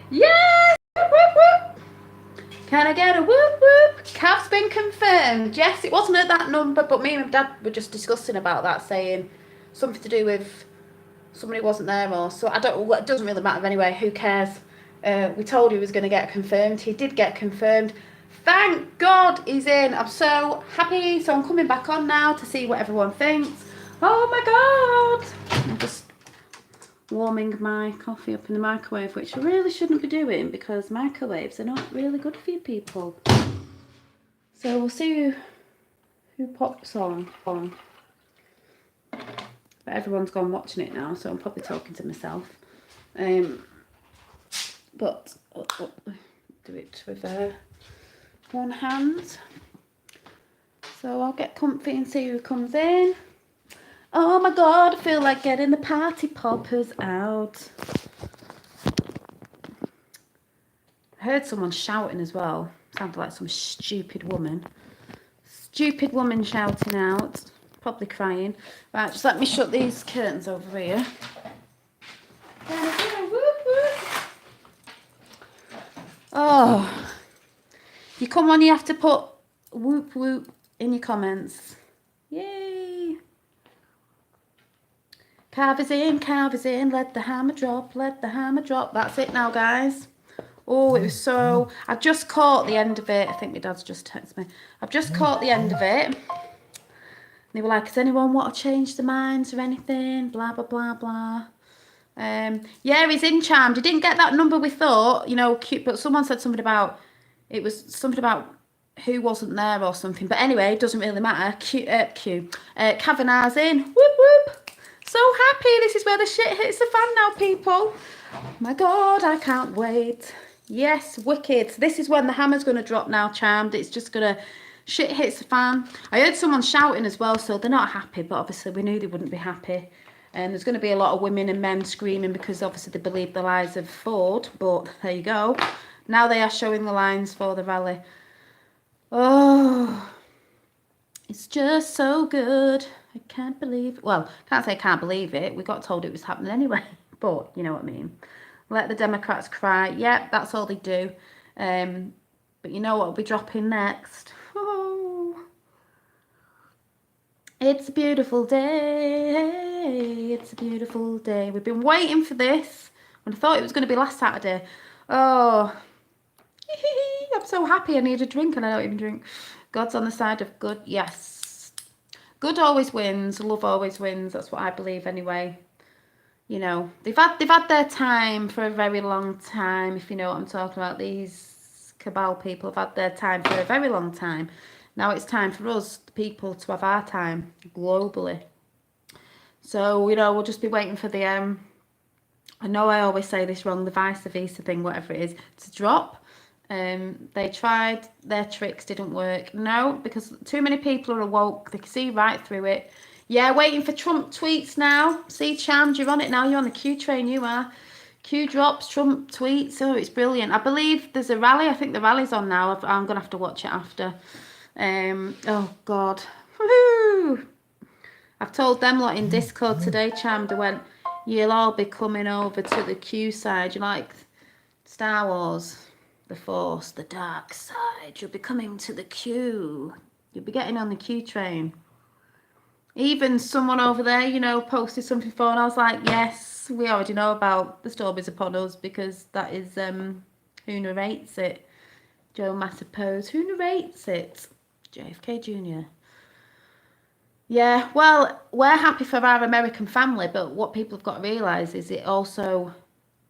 Yes! Whoop, whoop, whoop. Can I get a whoop whoop? Cav's been confirmed. Yes, it wasn't at that number, but me and my dad were just discussing about that, saying something to do with somebody wasn't there or so. I don't. It doesn't really matter anyway. Who cares? We told he was going to get confirmed. He did get confirmed. Thank God he's in. I'm so happy. So I'm coming back on now to see what everyone thinks. Oh my God! I'm just warming my coffee up in the microwave, which I really shouldn't be doing because microwaves are not really good for you people. So we'll see who pops on. But everyone's gone watching it now, so I'm probably talking to myself. But do it with one hand. So I'll get comfy and see who comes in. Oh my God, I feel like getting the party poppers out. I heard someone shouting as well. Sounded like some stupid woman. Stupid woman shouting out. Probably crying. Right, just let me shut these curtains over here. Oh, you come on, you have to put whoop whoop in your comments. Yay. Cav is in, let the hammer drop, let the hammer drop. That's it now, guys. Oh, it was so... I've just caught the end of it. I think my dad's just texted me. I've just caught the end of it. And they were like, does anyone want to change their minds or anything? Blah, blah, blah, blah. Yeah, he's in Charmed. He didn't get that number we thought, you know, cute, but someone said something about... It was something about who wasn't there or something. But anyway, it doesn't really matter. Kavanaugh's in. Whoop, whoop. So happy. This is where the shit hits the fan now, people. Oh my God, I can't wait. Yes, wicked. This is when the hammer's going to drop now, Charmed. It's just going to... Shit hits the fan. I heard someone shouting as well, so they're not happy, but obviously we knew they wouldn't be happy. And there's going to be a lot of women and men screaming because obviously they believe the lies of Ford. But there you go. Now they are showing the lines for the rally. Oh, it's just so good. I can't believe... Well, can't say I can't believe it. We got told it was happening anyway. But you know what I mean. Let the Democrats cry. Yep, that's all they do. But you know what will be dropping next? Oh, it's a beautiful day. It's a beautiful day. We've been waiting for this. And I thought it was going to be last Saturday. Oh, I'm so happy. I need a drink and I don't even drink. God's on the side of good. Yes. Good always wins. Love always wins. That's what I believe anyway. You know, they've had their time for a very long time, if you know what I'm talking about. These cabal people have had their time for a very long time. Now it's time for us, the people, to have our time globally. So, you know, we'll just be waiting for the, I know I always say this wrong, the vice versa thing, whatever it is, to drop. They tried their tricks, didn't work. No, because too many people are awoke. They can see right through it. Yeah, waiting for Trump tweets now. See, Charmed, you're on it now. You're on the Q train, you are. Q drops, Trump tweets. Oh, it's brilliant. I believe there's a rally. I think the rally's on now. I'm going to have to watch it after. Oh, God. Woohoo! I've told them lot in Discord today, Charmed. I went, you'll all be coming over to the Q side. You like Star Wars, the Force, the dark side. You'll be coming to the Q. You'll be getting on the Q train. Even someone over there, you know, posted something for, and I was like, yes, we already know about the storm is upon us because that is who narrates it. Joe Massapose. Who narrates it? JFK Jr. Yeah, well, we're happy for our American family, but what people have got to realise is it also,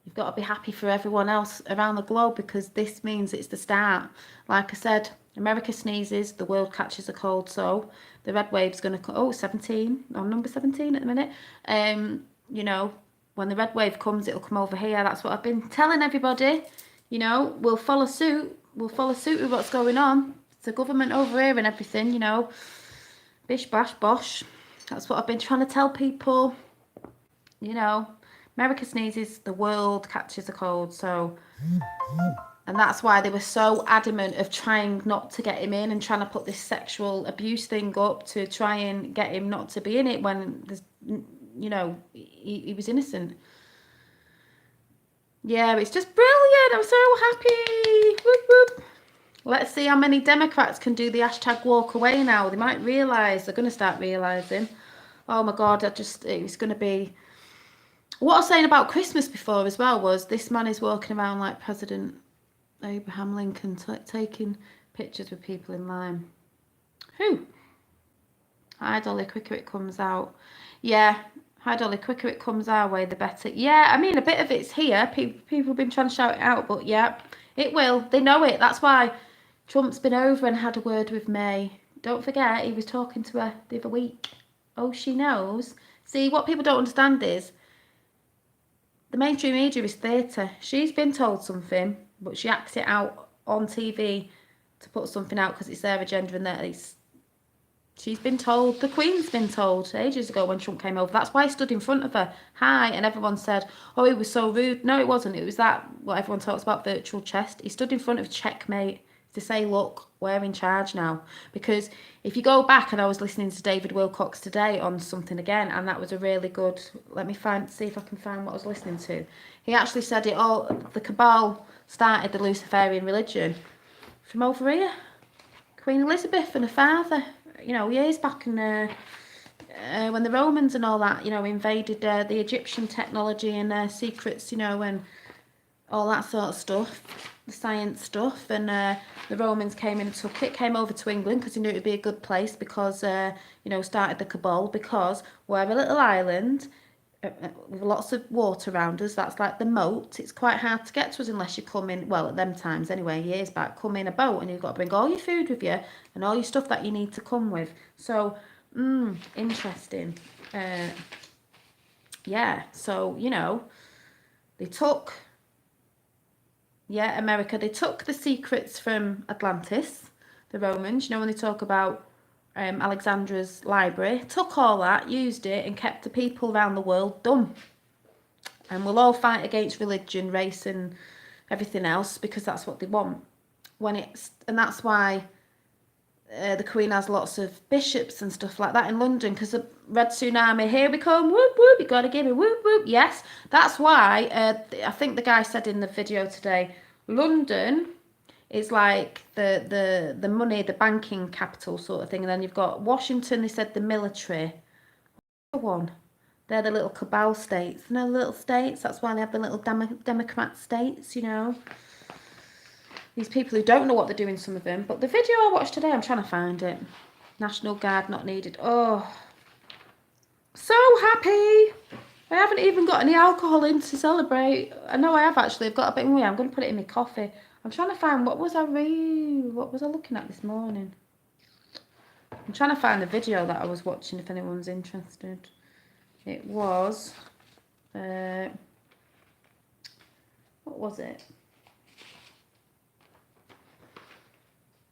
you've got to be happy for everyone else around the globe because this means it's the start. Like I said, America sneezes, the world catches a cold, so the red wave's going to... 17, on number 17 at the minute. You know, when the red wave comes, it'll come over here. That's what I've been telling everybody. You know, we'll follow suit. We'll follow suit with what's going on. It's the government over here and everything, you know. Bish, bash, bosh. That's what I've been trying to tell people. You know, America sneezes, the world catches a cold, so... And that's why they were so adamant of trying not to get him in and trying to put this sexual abuse thing up to try and get him not to be in it when, there's, you know, he was innocent. Yeah, it's just brilliant. I'm so happy. Whoop, whoop. Let's see how many Democrats can do the hashtag walk away now. They might realise. They're going to start realising. Oh my God, it was going to be... What I was saying about Christmas before as well was this man is walking around like President Abraham Lincoln taking pictures with people in line. Who? Hi Dolly, quicker it comes out. Yeah, hi Dolly, quicker it comes our way, the better. Yeah, I mean, a bit of it's here. People have been trying to shout it out, but yeah, it will. They know it. That's why Trump's been over and had a word with May. Don't forget, he was talking to her the other week. Oh, she knows. See, what people don't understand is the mainstream media is theatre. She's been told something, but she acts it out on TV to put something out because it's their agenda and that is... She's been told, the Queen's been told ages ago when Trump came over. That's why he stood in front of her. Hi, and everyone said, oh, he was so rude. No, it wasn't. It was that, what everyone talks about, virtual chest. He stood in front of checkmate to say, look, we're in charge now. Because if you go back, and I was listening to David Wilcox today on something again, and that was a really good, let me see if I can find what I was listening to. He actually said it all, the cabal started the Luciferian religion from over here. Queen Elizabeth and her father, you know, years back in when the Romans and all that, you know, invaded the Egyptian technology and secrets, you know, and all that sort of stuff, the science stuff, and the Romans came in and took it, came over to England because they knew it would be a good place because, you know, started the cabal because we're a little island with lots of water around us. That's like the moat. It's quite hard to get to us unless you come in, well, at them times anyway, years back, come in a boat and you've got to bring all your food with you and all your stuff that you need to come with. So, interesting. Yeah, so, you know, they took, America, they took the secrets from Atlantis, the Romans, you know, when they talk about Alexandra's library, took all that, used it, and kept the people around the world dumb. And we'll all fight against religion, race, and everything else because that's what they want. And that's why the Queen has lots of bishops and stuff like that in London because the Red Tsunami, here we come, whoop whoop, you gotta give me whoop whoop. Yes, that's why I think the guy said in the video today, London is like the money, the banking capital sort of thing. And then you've got Washington, they said the military. One. They're the little cabal states. You know, the little states, that's why they have the little Democrat states, you know. These people who don't know what they're doing, some of them. But the video I watched today, I'm trying to find it. National Guard not needed. Oh, so happy. I haven't even got any alcohol in to celebrate. I know I have actually. I've got a bit more. I'm going to put it in my coffee. I'm trying to find what was I looking at this morning? I'm trying to find the video that I was watching if anyone's interested. It was what was it?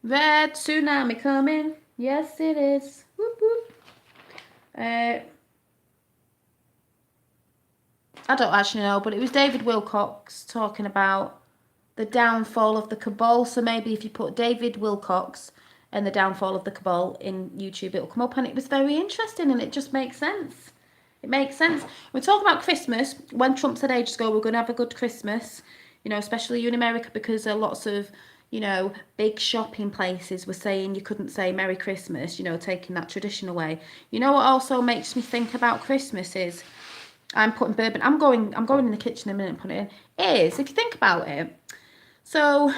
Red tsunami coming. Yes, it is. Whoop whoop. I don't actually know, but it was David Wilcox talking about the downfall of the cabal. So maybe if you put David Wilcox and the downfall of the cabal in YouTube, it'll come up, and it was very interesting, and it just makes sense. It makes sense. We're talking about Christmas. When Trump said ages ago, we're going to have a good Christmas, you know, especially you in America, because there are lots of, you know, big shopping places were saying you couldn't say Merry Christmas, you know, taking that tradition away. You know what also makes me think about Christmas is, I'm putting bourbon, I'm going in the kitchen in a minute and putting it in, is, if you think about it, so,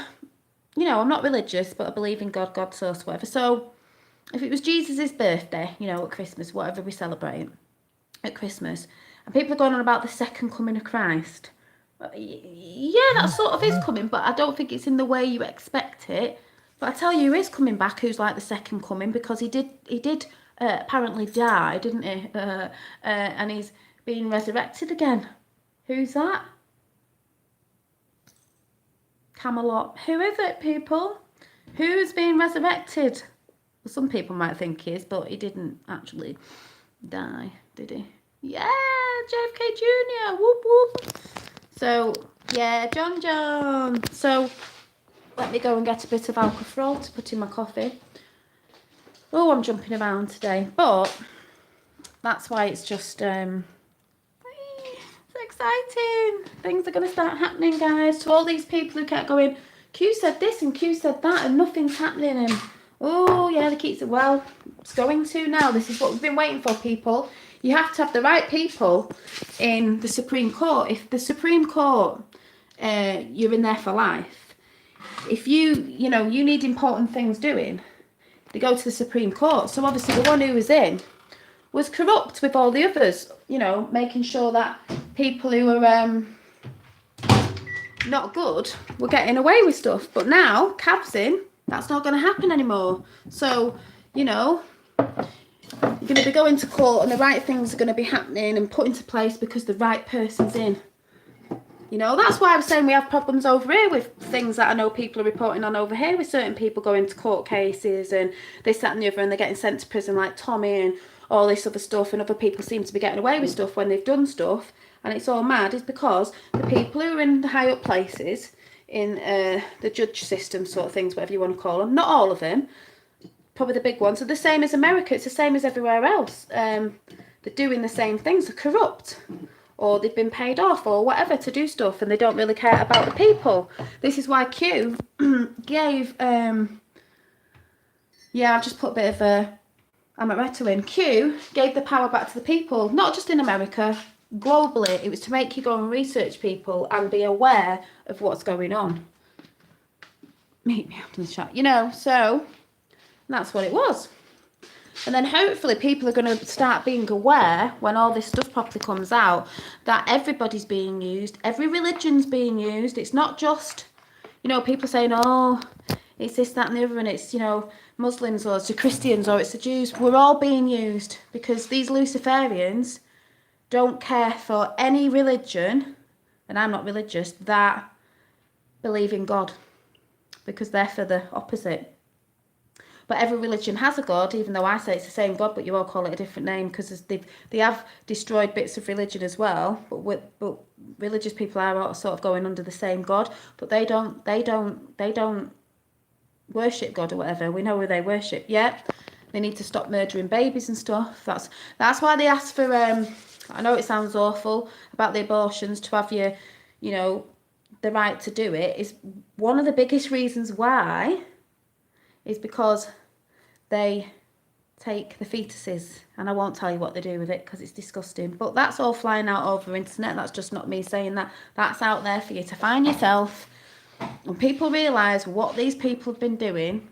you know, I'm not religious, but I believe in God, God's source, whatever. So, if it was Jesus' birthday, you know, at Christmas, whatever we celebrate at Christmas, and people are going on about the second coming of Christ, yeah, that sort of is coming, but I don't think it's in the way you expect it. But I tell you, who is coming back, who's like the second coming, because he did apparently die, didn't he? And he's being resurrected again. Who's that? Camelot. Who is it, people? Who's being resurrected? Well, some people might think he is, but he didn't actually die, did he? Yeah, JFK Jr. Whoop whoop. So yeah, John. So let me go and get a bit of alcohol to put in my coffee. Oh, I'm jumping around today, but that's why it's just it's exciting. Things are going to start happening, guys. To all these people who kept going, Q said this and Q said that and nothing's happening. And, oh, yeah, they keep saying, well, it's going to now. This is what we've been waiting for, people. You have to have the right people in the Supreme Court. If the Supreme Court, you're in there for life. If you need important things doing, they go to the Supreme Court. So obviously the one who was in was corrupt with all the others, making sure that people who were not good were getting away with stuff. But now, Cav's in, that's not going to happen anymore. So, you're going to be going to court and the right things are going to be happening and put into place because the right person's in. That's why I was saying we have problems over here with things that I know people are reporting on over here with certain people going to court cases and this, that and the other, and they're getting sent to prison like Tommy and all this other stuff, and other people seem to be getting away with stuff when they've done stuff, and it's all mad. Is because the people who are in the high up places in the judge system sort of things, whatever you want to call them, not all of them, probably the big ones, are the same as America. It's the same as everywhere else. They're doing the same things. They're corrupt, or they've been paid off or whatever to do stuff, and they don't really care about the people. This is why Q gave I've just put a bit of a amaretto in. Q gave the power back to the people, not just in America, globally. It was to make you go and research people and be aware of what's going on. Meet me after the chat, so that's what it was. And then hopefully people are going to start being aware when all this stuff properly comes out that everybody's being used, every religion's being used. It's not just, people saying, oh, it's this, that and the other, and it's, Muslims or it's the Christians or it's the Jews. We're all being used because these Luciferians don't care for any religion, and I'm not religious, that believe in God, because they're for the opposite. But every religion has a God, even though I say it's the same God, but you all call it a different name because they have destroyed bits of religion as well. But religious people are all sort of going under the same God, but they don't worship God or whatever. We know who they worship. Yeah, they need to stop murdering babies and stuff. That's why they asked for. I know it sounds awful about the abortions, to have the right to do it is one of the biggest reasons why. Is because they take the fetuses, and I won't tell you what they do with it because it's disgusting. But that's all flying out over the internet. That's just not me saying that. That's out there for you to find yourself. When people realise what these people have been doing,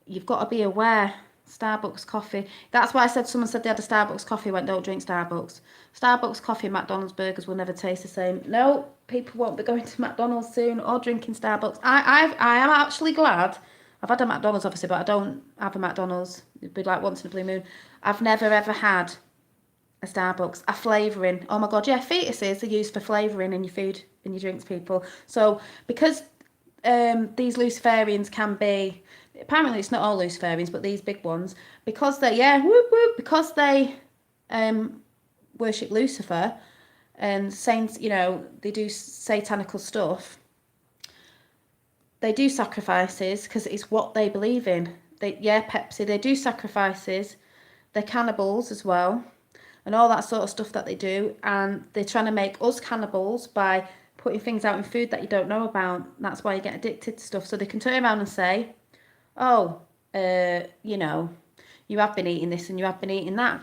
you've got to be aware. Starbucks coffee. That's why I said someone said they had a Starbucks coffee. Went, don't drink Starbucks. Starbucks coffee and McDonald's burgers will never taste the same. No, people won't be going to McDonald's soon or drinking Starbucks. I am actually glad. I've had a McDonald's, obviously, but I don't have a McDonald's. It'd be like once in a blue moon. I've never, ever had a Starbucks. A flavouring. Oh, my God, yeah, fetuses are used for flavouring in your food, in your drinks, people. So, because these Luciferians can be... Apparently, it's not all Luciferians, but these big ones. Because they, because they worship Lucifer and saints, they do satanical stuff. They do sacrifices because it's what they believe in. Pepsi, they do sacrifices. They're cannibals as well. And all that sort of stuff that they do. And they're trying to make us cannibals by putting things out in food that you don't know about. That's why you get addicted to stuff. So they can turn around and say, oh, you have been eating this and you have been eating that.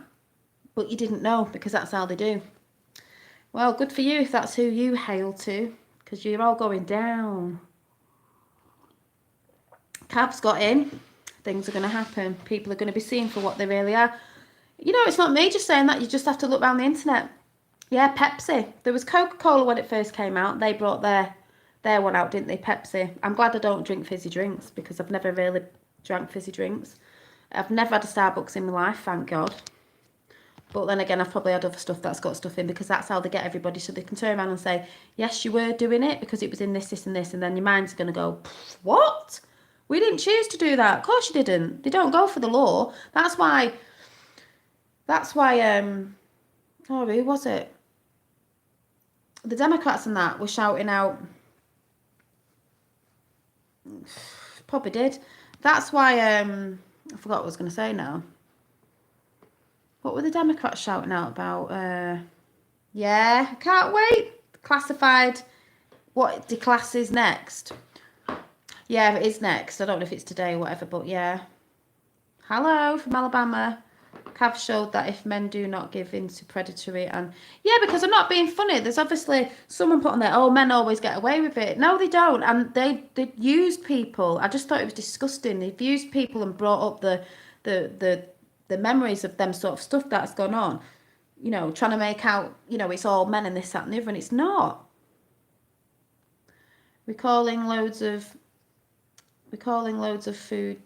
But you didn't know because that's how they do. Well, good for you if that's who you hail to. Because you're all going down. Cav's got in. Things are going to happen. People are going to be seen for what they really are. It's not me just saying that. You just have to look around the internet. Yeah, Pepsi. There was Coca-Cola when it first came out. They brought their one out, didn't they? Pepsi. I'm glad I don't drink fizzy drinks because I've never really drank fizzy drinks. I've never had a Starbucks in my life, thank God. But then again, I've probably had other stuff that's got stuff in because that's how they get everybody. So they can turn around and say, yes, you were doing it because it was in this, this and this. And then your mind's going to go, what? We didn't choose to do that. Of course you didn't. They don't go for the law. That's why, oh, who was it? The Democrats and that were shouting out, probably did. That's why, I forgot what I was going to say now. What were the Democrats shouting out about? Yeah, I can't wait. Classified. What declass is next? Yeah, it is next. I don't know if it's today or whatever, but yeah. Hello from Alabama. Cav showed that if men do not give in to predatory and yeah, because I'm not being funny. There's obviously someone put on there, oh, men always get away with it. No, they don't, and they used people. I just thought it was disgusting. They've used people and brought up the the the memories of them sort of stuff that's gone on. You know, trying to make out, you know, it's all men and this, that, and the other, and it's not. Recalling loads of recalling loads of food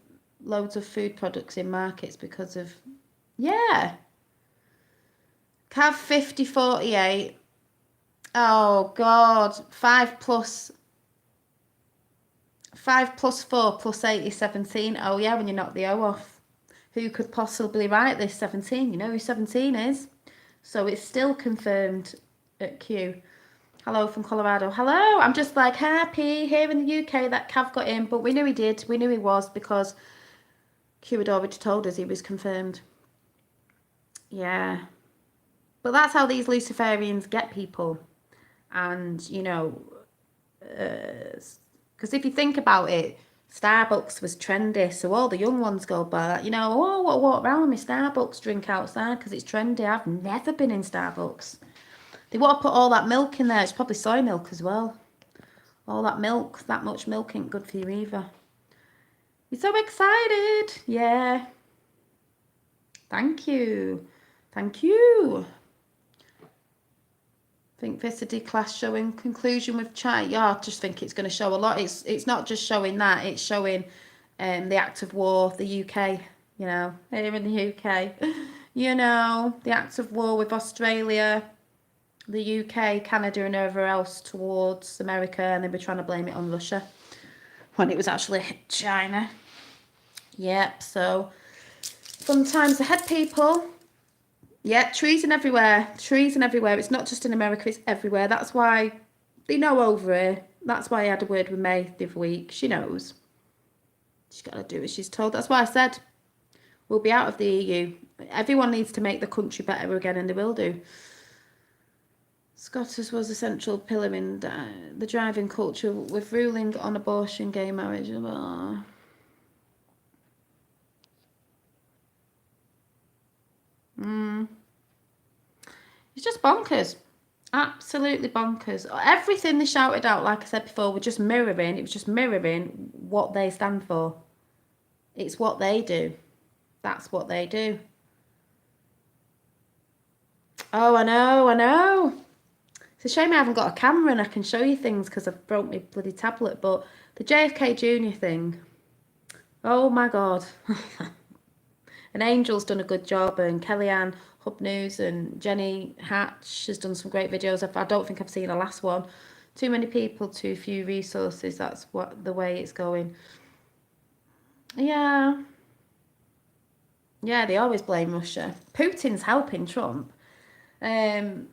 products in markets because of yeah. Cav 5048. Oh God. 5 plus 4 plus 8 is 17. Oh yeah, when you knock the O off. Who could possibly write this 17? You know who 17 is. So it's still confirmed at Q. Hello from Colorado. Hello. I'm just like happy here in the UK that Cav got in, but we knew he did. We knew he was because Q had already told us he was confirmed. Yeah. But that's how these Luciferians get people. And, you know, because if you think about it, Starbucks was trendy, so all the young ones go by that. You know, oh, I want to walk around with my Starbucks drink outside because it's trendy. I've never been in Starbucks. They want to put all that milk in there. It's probably soy milk as well. All that milk, that much milk ain't good for you either. You're so excited. Yeah. Thank you. Thank you. Think this a class showing conclusion with chat. Yeah, I just think it's going to show a lot. It's not just showing that, it's showing the act of war, the UK, you know, here in the UK. You know, the act of war with Australia, the UK, Canada and everywhere else towards America, and they were trying to blame it on Russia when it was actually China. Yep, so fun times ahead, people. Yeah, treason everywhere. Treason everywhere. It's not just in America, it's everywhere. That's why they know over here. That's why I had a word with May the other week. She knows. She's got to do as she's told. That's why I said we'll be out of the EU. Everyone needs to make the country better again, and they will do. Scottish was a central pillar in the driving culture with ruling on abortion, gay marriage. Oh. It's just bonkers. Absolutely bonkers. Everything they shouted out, like I said before, were just mirroring. It was just mirroring what they stand for. It's what they do. That's what they do. Oh, I know, I know. It's a shame I haven't got a camera and I can show you things because I've broke my bloody tablet. But the JFK Jr. thing, oh my God. And Angel's done a good job, and Kellyanne Hub News and Jenny Hatch has done some great videos. I don't think I've seen a last one. Too many people, too few resources. That's what the way it's going. Yeah. Yeah, they always blame Russia. Putin's helping Trump. Um,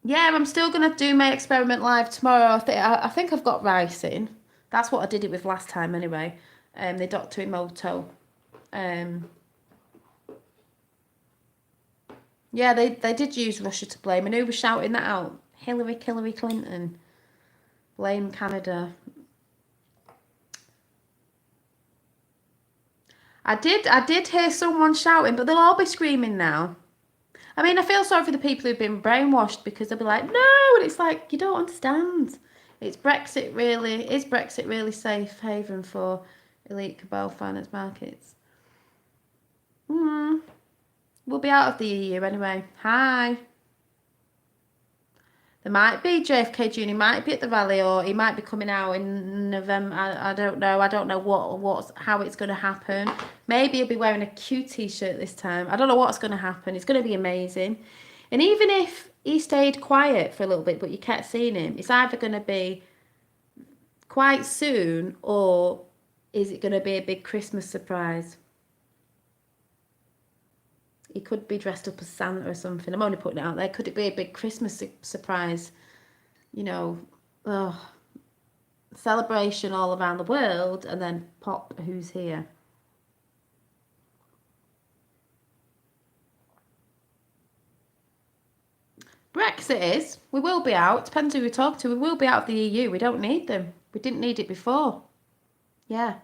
yeah, I'm still gonna do my experiment live tomorrow. I think I've got rice in. That's what I did it with last time anyway. The Dr. Emoto. Um, yeah, they did use Russia to blame, and who was shouting that out? Hillary Clinton. Blame Canada. I did hear someone shouting, but they'll all be screaming now. I mean, I feel sorry for the people who've been brainwashed because they'll be like, no, and it's like you don't understand. Is Brexit really safe haven for elite cabal finance markets? We'll be out of the EU anyway. Hi. There might be JFK Jr. might be at the rally, or he might be coming out in November. I don't know. I don't know how it's going to happen. Maybe he'll be wearing a Q t-shirt this time. I don't know what's going to happen. It's going to be amazing. And even if he stayed quiet for a little bit, but you kept seeing him, it's either going to be quite soon, or is it going to be a big Christmas surprise? He could be dressed up as Santa or something. I'm only putting it out there. Could it be a big Christmas surprise? You know, oh, celebration all around the world, and then pop, who's here? Brexit is. We will be out. Depends who we talk to. We will be out of the EU. We don't need them. We didn't need it before. Yeah.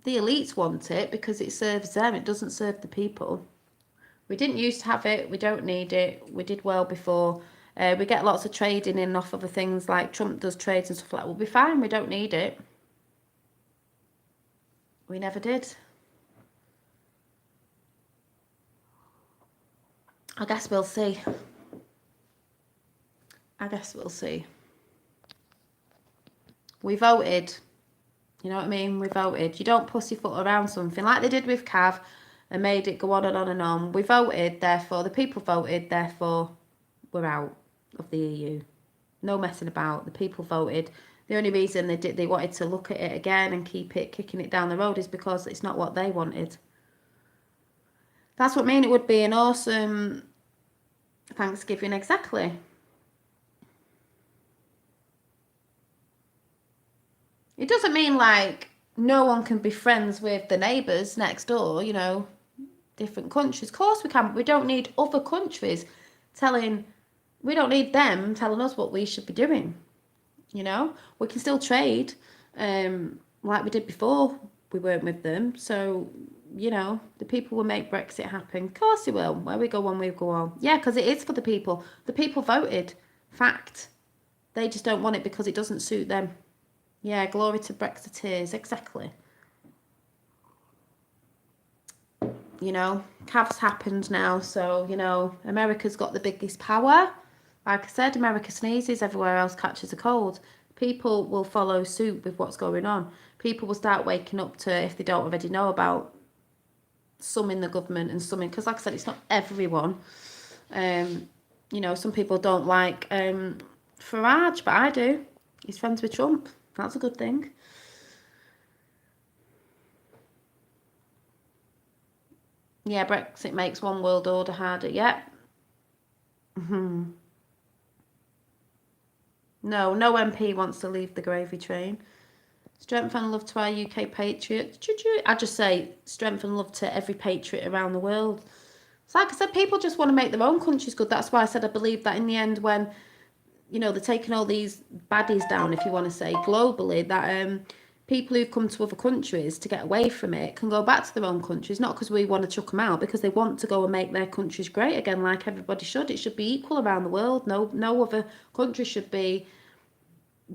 The elites want it because it serves them. It doesn't serve the people. We didn't used to have it. We don't need it. We did well before. We get lots of trading in off other things like Trump does trades and stuff like that. We'll be fine. We don't need it. We never did. I guess we'll see. I guess we'll see. We voted. You know what I mean? We voted. You don't pussyfoot around something like they did with Cav and made it go on and on and on. We voted, therefore, the people voted, therefore, we're out of the EU. No messing about. The people voted. The only reason they wanted to look at it again and keep it kicking it down the road is because it's not what they wanted. That's what I mean. It would be an awesome Thanksgiving, exactly. It doesn't mean like no one can be friends with the neighbours next door, you know, different countries. Of course we can, but we don't need other countries we don't need them telling us what we should be doing. You know, we can still trade like we did before we weren't with them. So, you know, the people will make Brexit happen. Of course they will. Where we go on, we go on. Yeah, because it is for the people. The people voted. Fact. They just don't want it because it doesn't suit them. Yeah, glory to Brexiteers. Exactly. You know, Cav's happened now. So, you know, America's got the biggest power. Like I said, America sneezes, everywhere else catches a cold. People will follow suit with what's going on. People will start waking up to, if they don't already know, about some in the government and some in, because like I said, it's not everyone. You know, some people don't like Farage, but I do. He's friends with Trump. That's a good thing. Yeah, Brexit makes one world order harder. Yep. No MP wants to leave the gravy train. Strength and love to our UK patriots. I just say strength and love to every patriot around the world. So like I said, people just want to make their own countries good. That's why I said I believe that in the end when, you know, they're taking all these baddies down, if you want to say, globally, that people who've come to other countries to get away from it can go back to their own countries, not because we want to chuck them out, because they want to go and make their countries great again, like everybody should. It should be equal around the world. No other country should be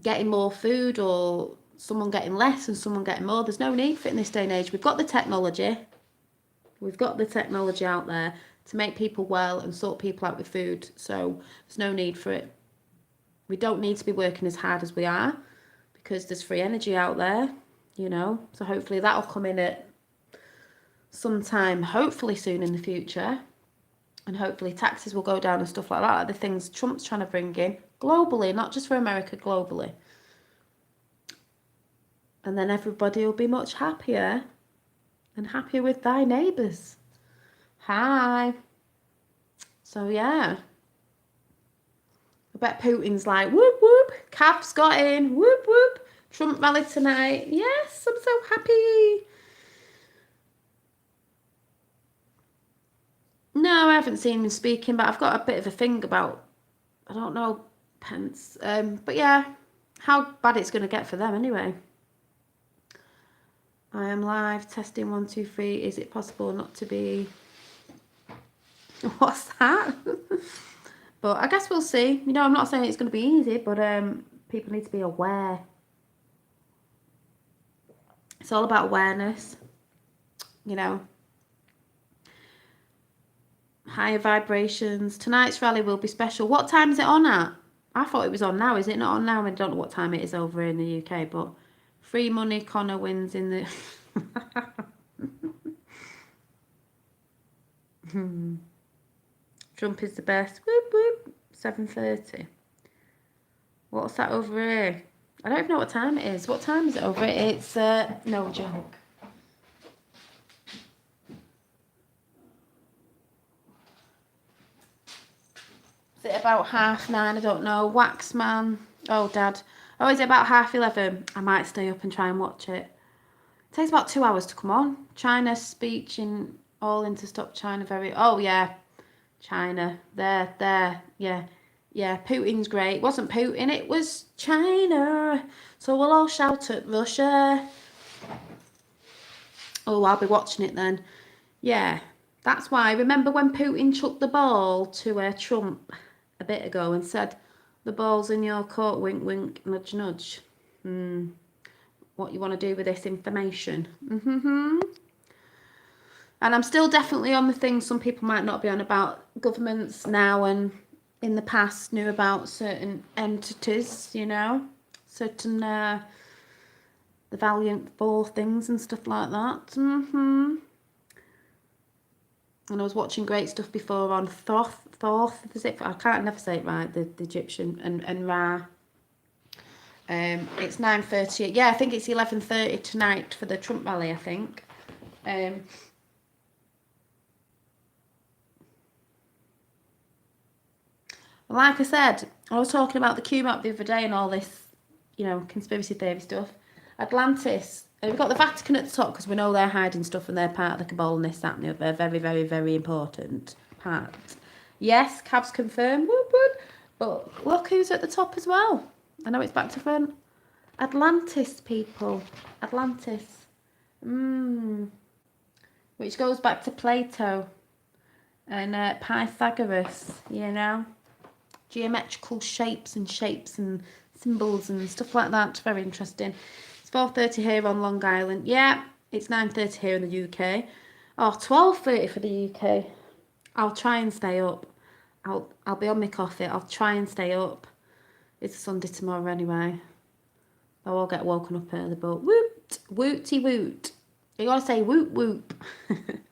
getting more food or someone getting less and someone getting more. There's no need for it in this day and age. We've got the technology. We've got the technology out there to make people well and sort people out with food. So there's no need for it. We don't need to be working as hard as we are because there's free energy out there, you know. So hopefully that'll come in at some time, hopefully soon in the future. And hopefully taxes will go down and stuff like that. Like the things Trump's trying to bring in globally, not just for America, globally. And then everybody will be much happier and happier with thy neighbours. Hi. So yeah. I bet Putin's like, whoop whoop, Cav's got in, whoop whoop, Trump rally tonight. Yes, I'm so happy. No, I haven't seen him speaking, but I've got a bit of a thing about, I don't know, Pence. But yeah, how bad it's going to get for them anyway. I am live, testing 1, 2, 3. Is it possible not to be... What's that? But I guess we'll see. You know, I'm not saying it's going to be easy, but people need to be aware. It's all about awareness, you know. Higher vibrations. Tonight's rally will be special. What time is it on at? I thought it was on now. Is it not on now? I don't know what time it is over in the UK, but free money, Connor wins in the... Trump is the best. Whoop whoop. 7:30. What's that over here? I don't even know what time it is. What time is it over here? It's no joke. Is it about 9:30? I don't know. Waxman. Oh, Dad. Oh, is it about 11:30? I might stay up and try and watch it. It takes about 2 hours to come on. China speech in all in to stop China very... Oh, yeah. China. There. Yeah. Yeah, Putin's great. It wasn't Putin, it was China. So we'll all shout at Russia. Oh, I'll be watching it then. Yeah, that's why. Remember when Putin chucked the ball to Trump a bit ago and said, the ball's in your court, wink, wink, nudge, nudge. What you want to do with this information. And I'm still definitely on the things some people might not be on about governments now and in the past knew about certain entities, you know, certain the Valiant Four things and stuff like that. And I was watching great stuff before on Thoth, is it? I can't never say it right. The Egyptian and Ra. It's 9:30. Yeah, I think it's 11:30 tonight for the Trump rally. I think. Like I said, I was talking about the Q map the other day and all this, you know, conspiracy theory stuff. Atlantis. We've got the Vatican at the top because we know they're hiding stuff and they're part of the cabal and this, that, and the other. Very, very, very important part. Yes, Cavs confirmed. Whoop, whoop. But look who's at the top as well. I know it's back to front. Atlantis, people. Atlantis. Which goes back to Plato and Pythagoras, you know. Geometrical shapes and symbols and stuff like that. Very interesting. It's 4:30 here on Long Island. Yeah, it's 9:30 here in the UK. Oh, 12:30 for the UK. I'll try and stay up. I'll be on my coffee. I'll try and stay up. It's Sunday tomorrow anyway. I will get woken up early, but wooty woot. You gotta say woot whoop.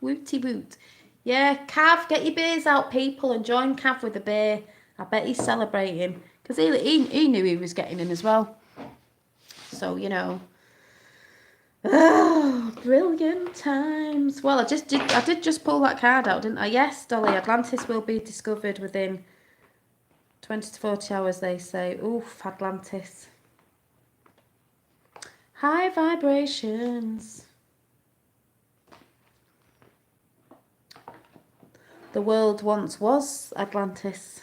Wooty woot. Yeah, Cav, get your beers out, people, and join Cav with a beer. I bet he's celebrating because he knew he was getting in as well. So, you know. Oh, brilliant times. Well, I did just pull that card out, didn't I? Yes, Dolly, Atlantis will be discovered within 20 to 40 hours, they say. Oof, Atlantis. High vibrations. The world once was Atlantis.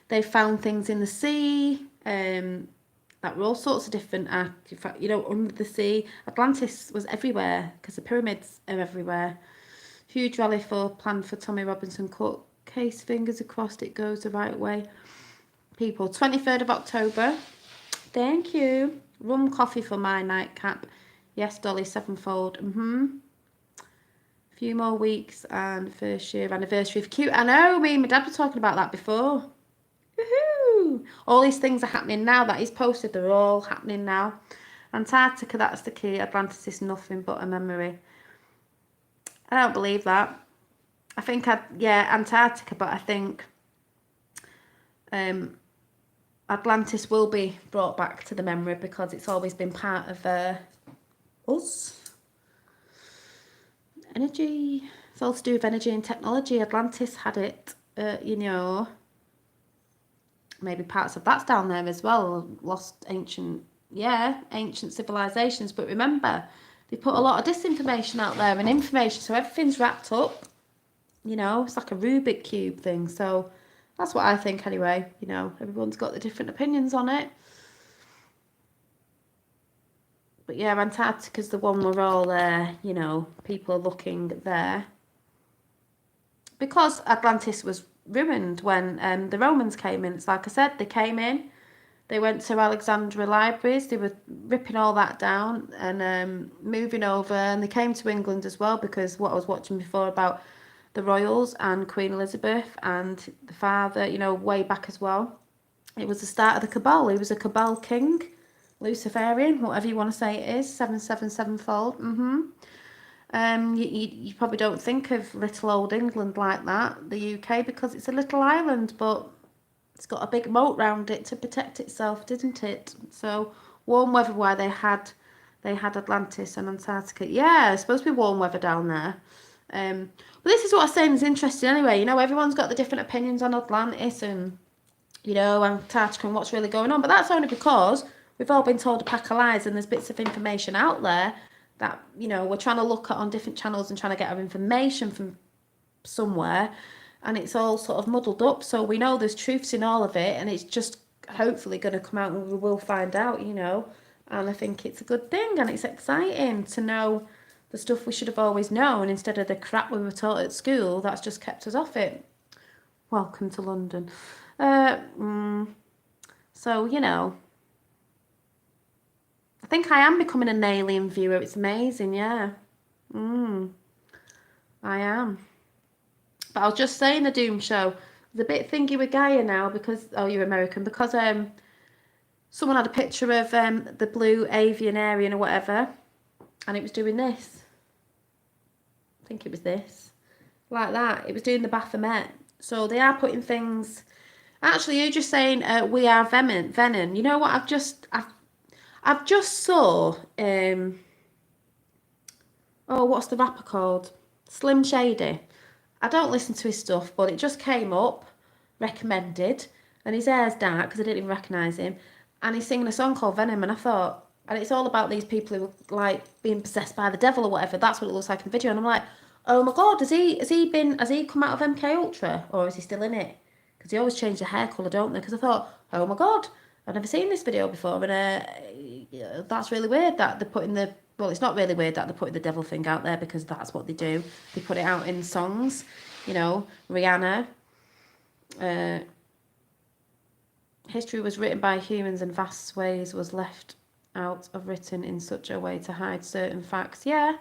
They found things in the sea that were all sorts of different, you know, under the sea. Atlantis was everywhere because the pyramids are everywhere. Huge rally planned for Tommy Robinson Court case. Fingers crossed it goes the right way. People, 23rd of October. Thank you. Rum coffee for my nightcap. Yes, Dolly, sevenfold. Few more weeks and first year anniversary of Q. I know, me and my dad were talking about that before. Woohoo! All these things are happening now that he's posted. They're all happening now. Antarctica, that's the key. Atlantis is nothing but a memory. I don't believe that. I think Antarctica, but I think Atlantis will be brought back to the memory because it's always been part of us. Energy. It's all to do with energy and technology. Atlantis had it, you know. Maybe parts of that's down there as well. Lost ancient civilizations. But remember, they put a lot of disinformation out there and information, so everything's wrapped up. You know, it's like a Rubik Cube thing. So that's what I think anyway. You know, everyone's got the different opinions on it. But yeah, Antarctica's the one we're all there, you know, people are looking there. Because Atlantis was ruined when the Romans came in. It's like I said, they came in, they went to Alexandria libraries, they were ripping all that down and moving over, and they came to England as well because what I was watching before about the royals and Queen Elizabeth and the father, you know, way back as well. It was the start of the cabal. He was a cabal king, Luciferian, whatever you want to say it is, 777-fold. You probably don't think of little old England like that, the UK, because it's a little island, but it's got a big moat round it to protect itself, didn't it? So warm weather, why they had Atlantis and Antarctica. Yeah, it's supposed to be warm weather down there. But this is what I'm saying is interesting anyway. You know, everyone's got the different opinions on Atlantis and, you know, Antarctica and what's really going on. But that's only because we've all been told a pack of lies and there's bits of information out there that, you know, we're trying to look at on different channels and trying to get our information from somewhere. and it's all sort of muddled up. So we know there's truths in all of it, and it's just hopefully going to come out, and we will find out, you know. And I think it's a good thing, and it's exciting to know the stuff we should have always known instead of the crap we were taught at school that's just kept us off it. Welcome to London. So, you know, I think I am becoming an alien viewer. It's amazing, yeah. I am. But I was just saying the Doom show, there's a bit thingy with Gaia now because, oh, you're American, because someone had a picture of the blue avian Aryan or whatever, and it was doing this. I think it was this. Like that. It was doing the Baphomet. So they are putting things... Actually, you're just saying we are Venom. You know what? I've just saw... oh, what's the rapper called? Slim Shady. I don't listen to his stuff, but it just came up, recommended, and his hair's dark because I didn't even recognise him, and he's singing a song called Venom, and I thought, and it's all about these people who like being possessed by the devil or whatever. That's what it looks like in the video, and I'm like, oh my god, has he come out of MK Ultra, or is he still in it? Because they always change the hair colour, don't they? Because I thought, oh my god, I've never seen this video before, and that's really weird that they're putting the... Well, it's not really weird that they're putting the devil thing out there because that's what they do. They put it out in songs, you know, Rihanna. History was written by humans and vast swathes was left out of written in such a way to hide certain facts. Yeah.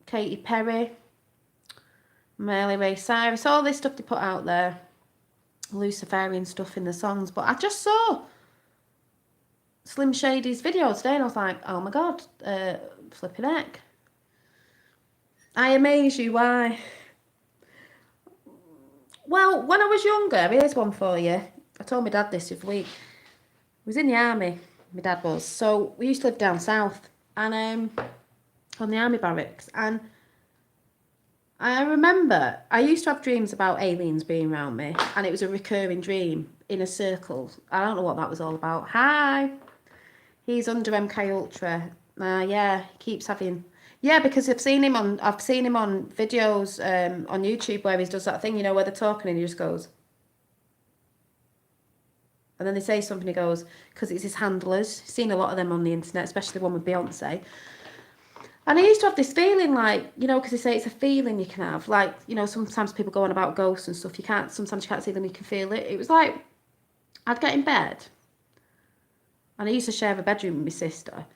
Katy Perry, Miley Ray Cyrus, all this stuff they put out there. Luciferian stuff in the songs. But I just saw Slim Shady's video today and I was like, oh my god, flipping heck. I amaze you, why? Well, when I was younger, here's one for you. I told my dad this the other week. I was in the army, my dad was. So we used to live down south and on the army barracks. And I remember I used to have dreams about aliens being around me. And it was a recurring dream in a circle. I don't know what that was all about. Hi. He's under MK Ultra. Yeah, he keeps having... Yeah, because I've seen him on videos on YouTube where he does that thing, you know, where they're talking and he just goes. And then they say something, he goes, because it's his handlers. Seen a lot of them on the internet, especially the one with Beyonce. And I used to have this feeling like, you know, because they say it's a feeling you can have. Like, you know, sometimes people go on about ghosts and stuff. Sometimes you can't see them, you can feel it. It was like, I'd get in bed. And I used to share a bedroom with my sister.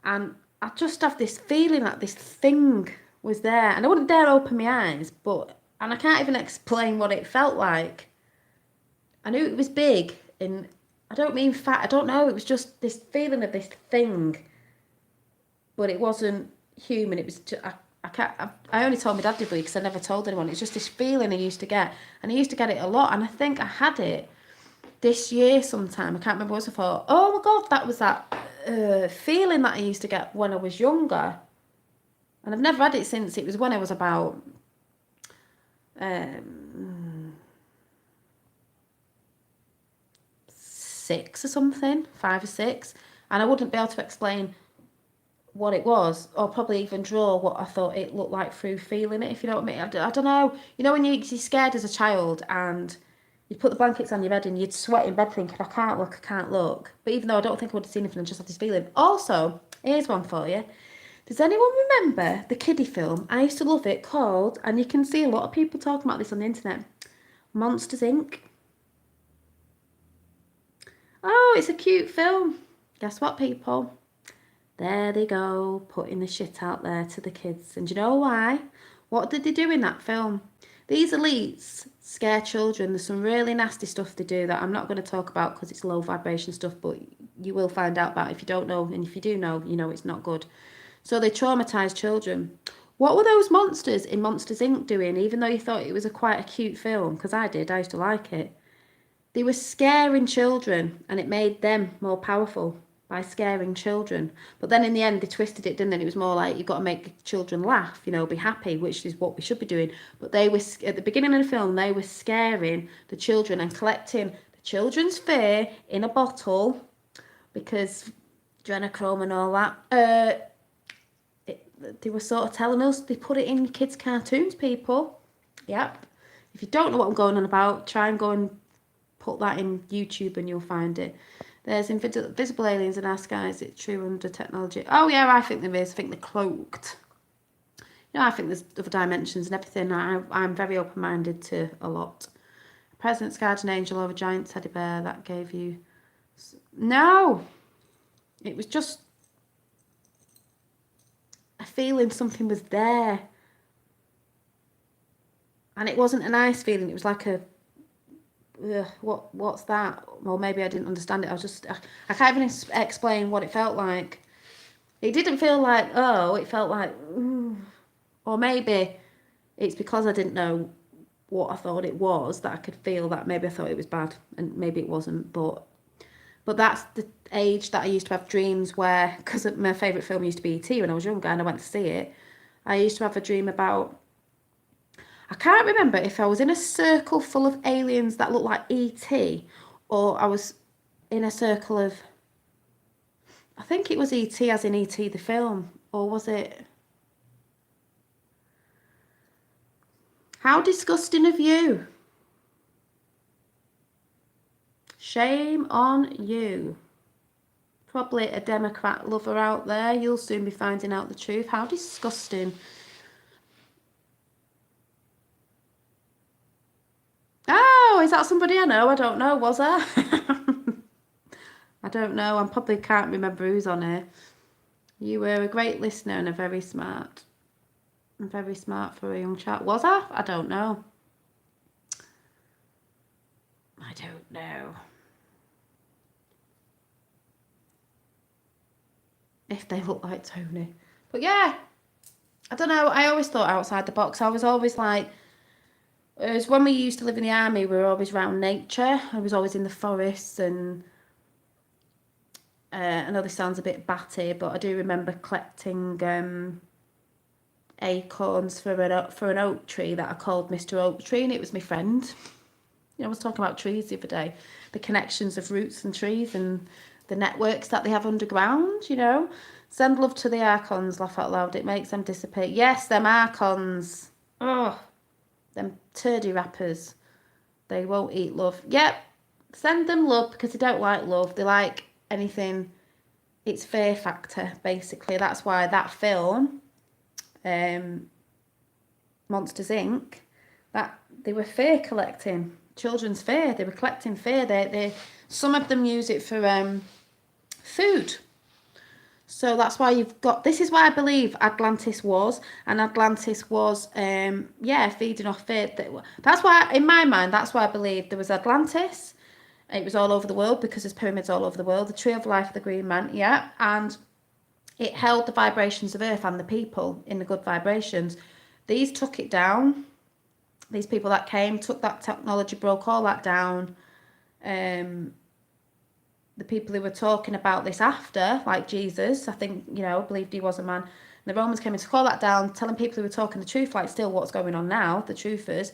And I just have this feeling that this thing was there. And I wouldn't dare open my eyes, and I can't even explain what it felt like. I knew it was big, and I don't mean fat, I don't know. It was just this feeling of this thing. But it wasn't human. It was just, I only told my dad because I never told anyone. It's just this feeling I used to get. And I used to get it a lot. And I think I had it this year sometime. I can't remember what I thought. Oh my god, that was that feeling that I used to get when I was younger. And I've never had it since. It was when I was about 6 or something, 5 or 6. And I wouldn't be able to explain what it was, or probably even draw what I thought it looked like through feeling it, if you know what I mean. I don't know. You know when you're scared as a child and you'd put the blankets on your bed and you'd sweat in bed thinking, I can't look. But even though I don't think I would have seen anything, I just had this feeling. Also, here's one for you. Does anyone remember the kiddie film? I used to love it, called, and you can see a lot of people talking about this on the internet, Monsters, Inc. Oh, it's a cute film. Guess what, people? There they go, putting the shit out there to the kids. And do you know why? What did they do in that film? These elites scare children. There's some really nasty stuff they do that I'm not going to talk about because it's low vibration stuff, but you will find out about it if you don't know. And if you do know, you know it's not good. So they traumatise children. What were those monsters in Monsters, Inc. doing, even though you thought it was quite a cute film? Because I did. I used to like it. They were scaring children, and it made them more powerful by scaring children. But then in the end, they twisted it, didn't they? It was more like, you've got to make children laugh, you know, be happy, which is what we should be doing. But they were, at the beginning of the film, they were scaring the children and collecting the children's fear in a bottle because adrenochrome and all that. they were sort of telling us they put it in kids' cartoons, people. Yep. If you don't know what I'm going on about, try and go and put that in YouTube and you'll find it. There's invisible aliens in our skies. It's true under technology. Oh yeah, I think there is. I think they're cloaked. You know, I think there's other dimensions and everything. I'm very open-minded to a lot. President's guardian angel or a giant teddy bear that gave you... No! It was just a feeling something was there. And it wasn't a nice feeling. It was like a... what's that? Well, maybe I didn't understand it. I can't even explain what it felt like. It didn't feel like, oh, it felt like, ooh. Or maybe it's because I didn't know what I thought it was that I could feel that maybe I thought it was bad and maybe it wasn't. But that's the age that I used to have dreams where, because my favourite film used to be E.T. when I was younger and I went to see it, I used to have a dream about, I can't remember if I was in a circle full of aliens that looked like E.T. or I was in a circle of, I think it was E.T. as in E.T. the film, or was it... How disgusting of you. Shame on you. Probably a Democrat lover out there. You'll soon be finding out the truth. How disgusting. Oh, is that somebody I know? I don't know. Was I? I don't know. I probably can't remember who's on here. You were a great listener and very smart. Very smart for a young chap. Was I? I don't know. I don't know. If they look like Tony. But yeah, I don't know. I always thought outside the box. I was always like, as when we used to live in the army, we were always around nature. I was always in the forests and I know this sounds a bit batty, but I do remember collecting acorns for an oak tree that I called Mr. Oak Tree, and it was my friend. You know, I was talking about trees the other day, the connections of roots and trees and the networks that they have underground, you know. Send love to the Archons, laugh out loud, it makes them dissipate. Yes, them Archons. Oh, them turdy rappers. They won't eat love. Yep, send them love because they don't like love. They like anything, it's fear factor, basically. That's why that film, Monsters Inc., that they were fear collecting, children's fear. They were collecting fear. They some of them use it for food. So that's why you've got, this is why I believe Atlantis was feeding off fear. That's why, in my mind, that's why I believe there was Atlantis. It was all over the world because there's pyramids all over the world. The Tree of Life of the Green Man, yeah, and it held the vibrations of Earth and the people in the good vibrations. These took it down. These people that came took that technology, broke all that down. The people who were talking about this after, like Jesus, I think, you know, believed he was a man. And the Romans came in to call that down, telling people who were talking the truth, like still what's going on now, the truthers.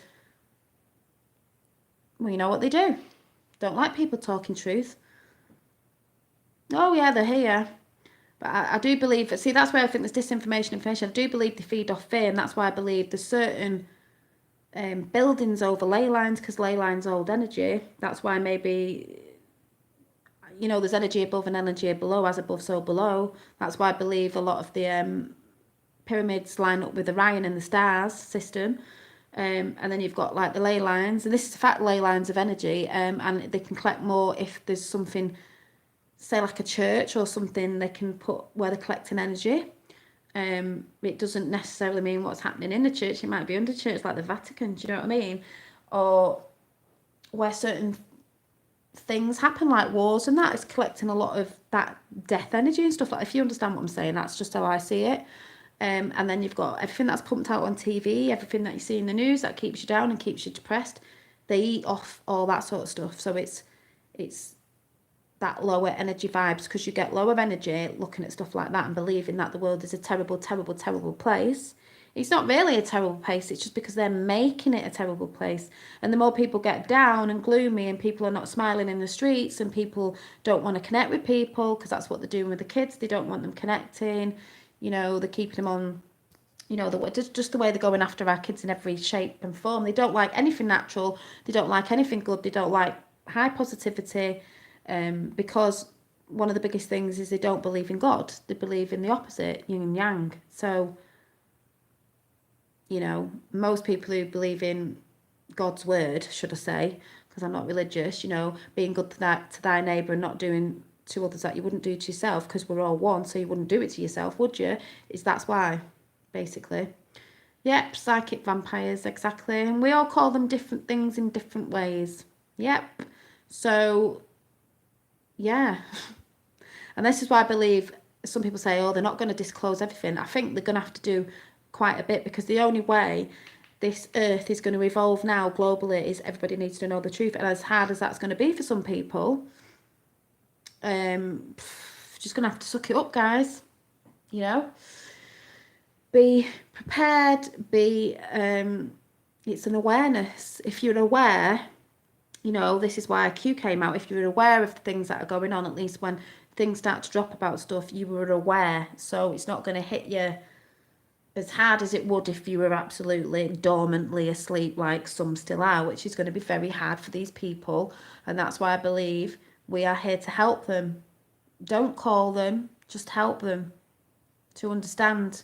Well, you know what they do. Don't like people talking truth. Oh, yeah, they're here. But I do believe, see, that's where I think there's disinformation, information. I do believe they feed off fear, and that's why I believe there's certain buildings over ley lines, because ley lines hold energy. That's why maybe, you know, there's energy above and energy below, as above, so below. That's why I believe a lot of the pyramids line up with Orion and the stars system. And then you've got like the ley lines, and this is the fact, ley lines of energy, and they can collect more if there's something, say like a church or something, they can put where they're collecting energy. It doesn't necessarily mean what's happening in the church. It might be under church, like the Vatican, do you know what I mean? Or where certain things happen, like wars and that, is collecting a lot of that death energy and stuff like that. If you understand what I'm saying, that's just how I see it. And then you've got everything that's pumped out on TV, everything that you see in the news that keeps you down and keeps you depressed. They eat off all that sort of stuff. So it's that lower energy vibes, because you get lower energy looking at stuff like that and believing that the world is a terrible, terrible, terrible place. It's not really a terrible place. It's just because they're making it a terrible place. And the more people get down and gloomy and people are not smiling in the streets and people don't want to connect with people because that's what they're doing with the kids. They don't want them connecting. You know, they're keeping them on, you know, just the way they're going after our kids in every shape and form. They don't like anything natural. They don't like anything good. They don't like high positivity, because one of the biggest things is they don't believe in God. They believe in the opposite, yin and yang. So, you know, most people who believe in God's word, should I say, because I'm not religious, you know, being good to thy neighbour and not doing to others that you wouldn't do to yourself, because we're all one, so you wouldn't do it to yourself, would you? That's why, basically. Yep, psychic vampires, exactly. And we all call them different things in different ways. Yep. So, yeah. And this is why I believe some people say, oh, they're not going to disclose everything. I think they're going to have to do quite a bit, because the only way this earth is going to evolve now globally is everybody needs to know the truth. And as hard as that's going to be for some people, just going to have to suck it up, guys. You know? Be prepared, it's an awareness. If you're aware, you know, this is why Q came out. If you're aware of the things that are going on, at least when things start to drop about stuff, you were aware. So it's not going to hit you as hard as it would if you were absolutely dormantly asleep, like some still are, which is going to be very hard for these people. And that's why I believe we are here to help them. Don't call them, just help them to understand.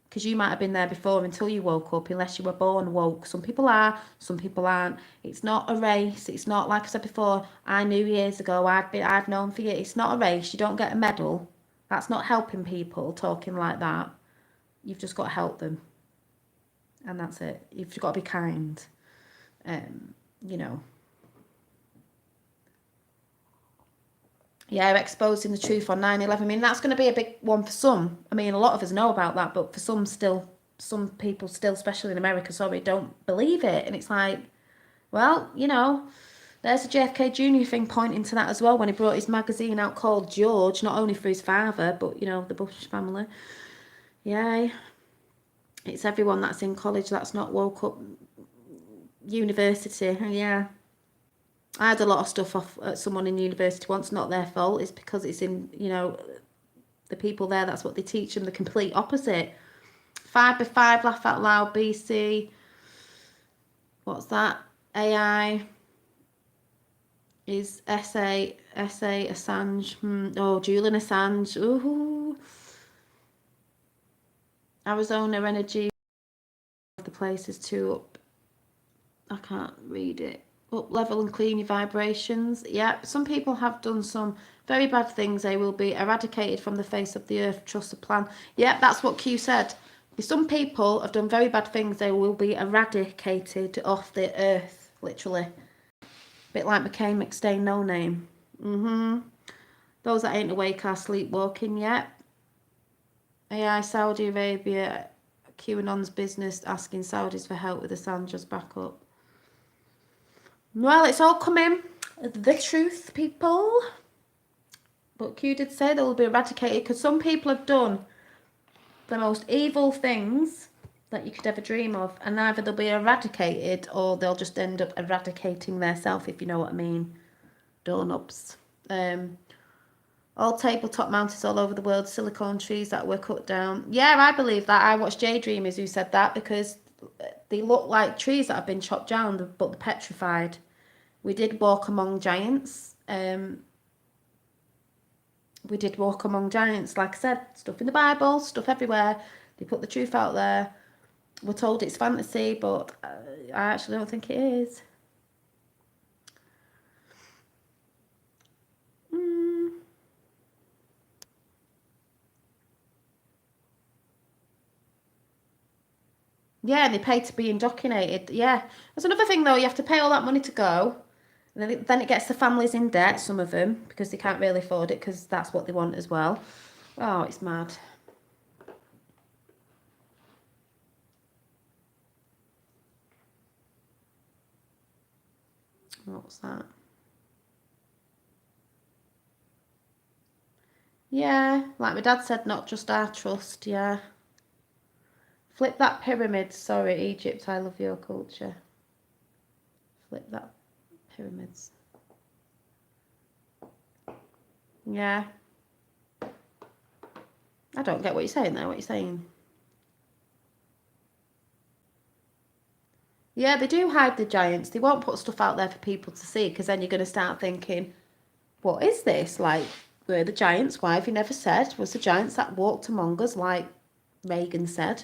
Because you might have been there before until you woke up, unless you were born woke. Some people are, some people aren't. It's not a race. It's not, like I said before, I knew years ago, I've known for years. It's not a race. You don't get a medal. That's not helping people talking like that. You've just got to help them. And that's it. You've got to be kind. You know. Yeah, exposing the truth on 9/11. I mean, that's going to be a big one for some. I mean, a lot of us know about that, but for some people still, especially in America, sorry, don't believe it. And it's like, well, you know, there's a JFK Jr. thing pointing to that as well when he brought his magazine out called George, not only for his father, but, you know, the Bush family. Yeah, it's everyone that's in college that's not woke up. University, yeah. I had a lot of stuff off at someone in university once, not their fault. It's because it's in, you know, the people there, that's what they teach them, the complete opposite. 5 by 5, laugh out loud, BC. What's that? AI is essay, Assange. Oh, Julian Assange. Ooh. Arizona Energy. The place is too up. I can't read it. Up level and clean your vibrations. Yeah, some people have done some very bad things. They will be eradicated from the face of the earth. Trust the plan. Yeah, that's what Q said. Some people have done very bad things. They will be eradicated off the earth, literally. A bit like McCain, McStain, no name. Those that ain't awake are sleepwalking. Yet. AI, Saudi Arabia, QAnon's business asking Saudis for help with Assange's backup. Well, it's all coming. The truth, people. But Q did say they will be eradicated, because some people have done the most evil things that you could ever dream of, and either they'll be eradicated or they'll just end up eradicating themselves, if you know what I mean. Doorknobs. All tabletop mountains all over the world, silicone trees that were cut down. Yeah, I believe that. I watched Daydreamers who said that, because they look like trees that have been chopped down, but they're petrified. We did walk among giants. We did walk among giants. Like I said, stuff in the Bible, stuff everywhere. They put the truth out there. We're told it's fantasy, but I actually don't think it is. Yeah, and they pay to be indoctrinated. Yeah. There's another thing, though. You have to pay all that money to go. And then it gets the families in debt, some of them, because they can't really afford it, because that's what they want as well. Oh, it's mad. What's that? Yeah, like my dad said, not just our trust, yeah. Flip that pyramid. Sorry, Egypt, I love your culture. Flip that pyramids. Yeah. I don't get what you're saying there. What you're saying? Yeah, they do hide the giants. They won't put stuff out there for people to see because then you're going to start thinking, what is this? Like, were the giants? Why have you never said? Was the giants that walked among us, like Reagan said?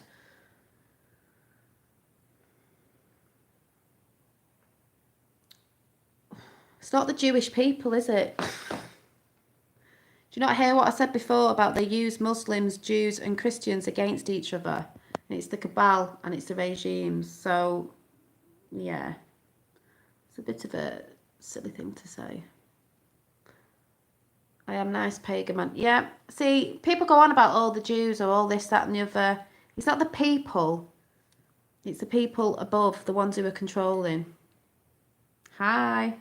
It's not the Jewish people, is it? Do you not hear what I said before about they use Muslims, Jews and Christians against each other? And it's the cabal and it's the regimes. So, yeah. It's a bit of a silly thing to say. I am nice pagan man. Yeah. See, people go on about all the Jews or all this, that and the other. It's not the people. It's the people above, the ones who are controlling. Hi.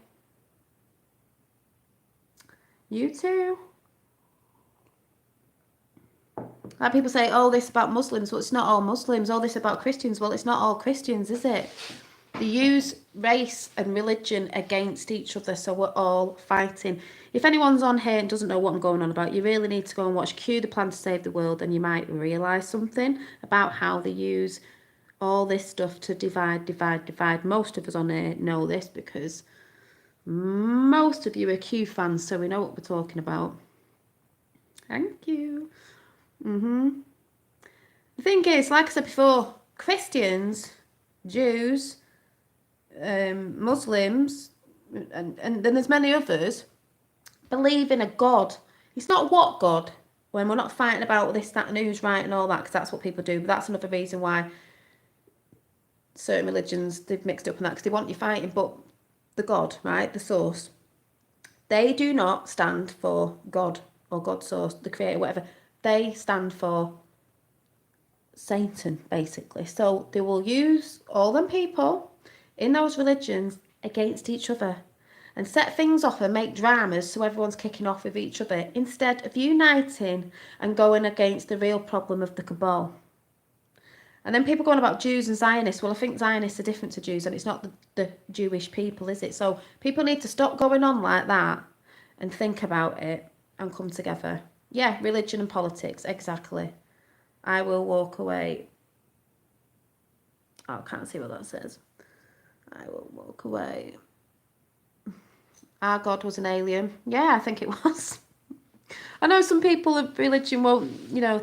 You too. Like people say, oh, this about Muslims. Well, it's not all Muslims. All this about Christians. Well, it's not all Christians, is it? They use race and religion against each other, so we're all fighting. If anyone's on here and doesn't know what I'm going on about, you really need to go and watch Q, the Plan to Save the World, and you might realise something about how they use all this stuff to divide. Most of us on here know this because most of you are Q fans, so we know what we're talking about. Thank you. The thing is, like I said before, Christians, Jews, Muslims, and then there's many others, believe in a God. It's not what God, when we're not fighting about this, that, and who's right and all that, because that's what people do. But that's another reason why certain religions, they've mixed up in that, because they want you fighting. But the God, right, the source, they do not stand for God or God's source, the creator, whatever. They stand for Satan, basically. So they will use all them people in those religions against each other and set things off and make dramas so everyone's kicking off with each other instead of uniting and going against the real problem of the cabal. And then people going about Jews and Zionists. Well, I think Zionists are different to Jews and it's not the Jewish people, is it? So people need to stop going on like that and think about it and come together. Yeah, religion and politics, exactly. I will walk away. Oh, I can't see what that says. I will walk away. Our God was an alien. Yeah, I think it was. I know some people of religion won't,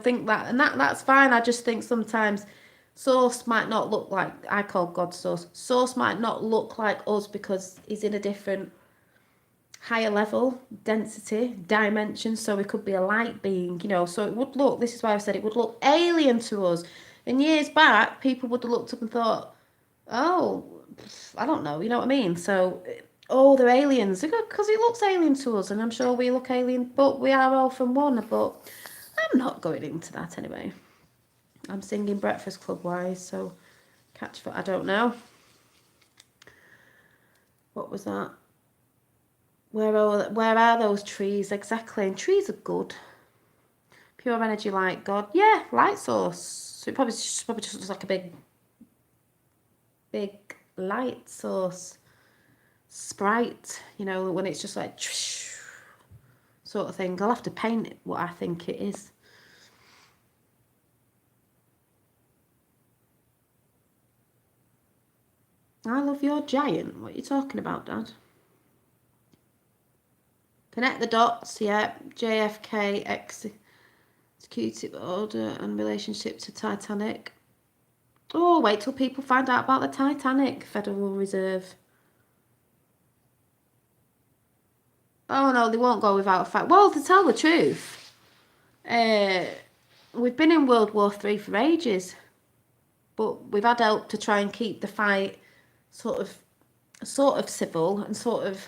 think that, and that's fine. I just think sometimes source might not look like, I call God source. Source might not look like us because he's in a different, higher level, density, dimension. So it could be a light being, So it would look, this is why I said it would look alien to us. And years back, people would have looked up and thought, oh, I don't know, you know what I mean? So, oh, they're aliens because it looks alien to us, and I'm sure we look alien, but we are all from one. But I'm not going into that anyway. I'm singing Breakfast Club wise, so I don't know. What was that? Where are those trees exactly? And trees are good. Pure energy, light, God. Yeah, light source. So it probably just looks like a big light source. Sprite, when it's just like sort of thing. I'll have to paint it what I think it is. I love your giant. What are you talking about, Dad? Connect the dots, yeah. JFK executive order and relationship to Titanic. Oh, wait till people find out about the Titanic, Federal Reserve. Oh no, they won't go without a fight. Well, to tell the truth, we've been in World War III for ages, but we've had help to try and keep the fight sort of civil and sort of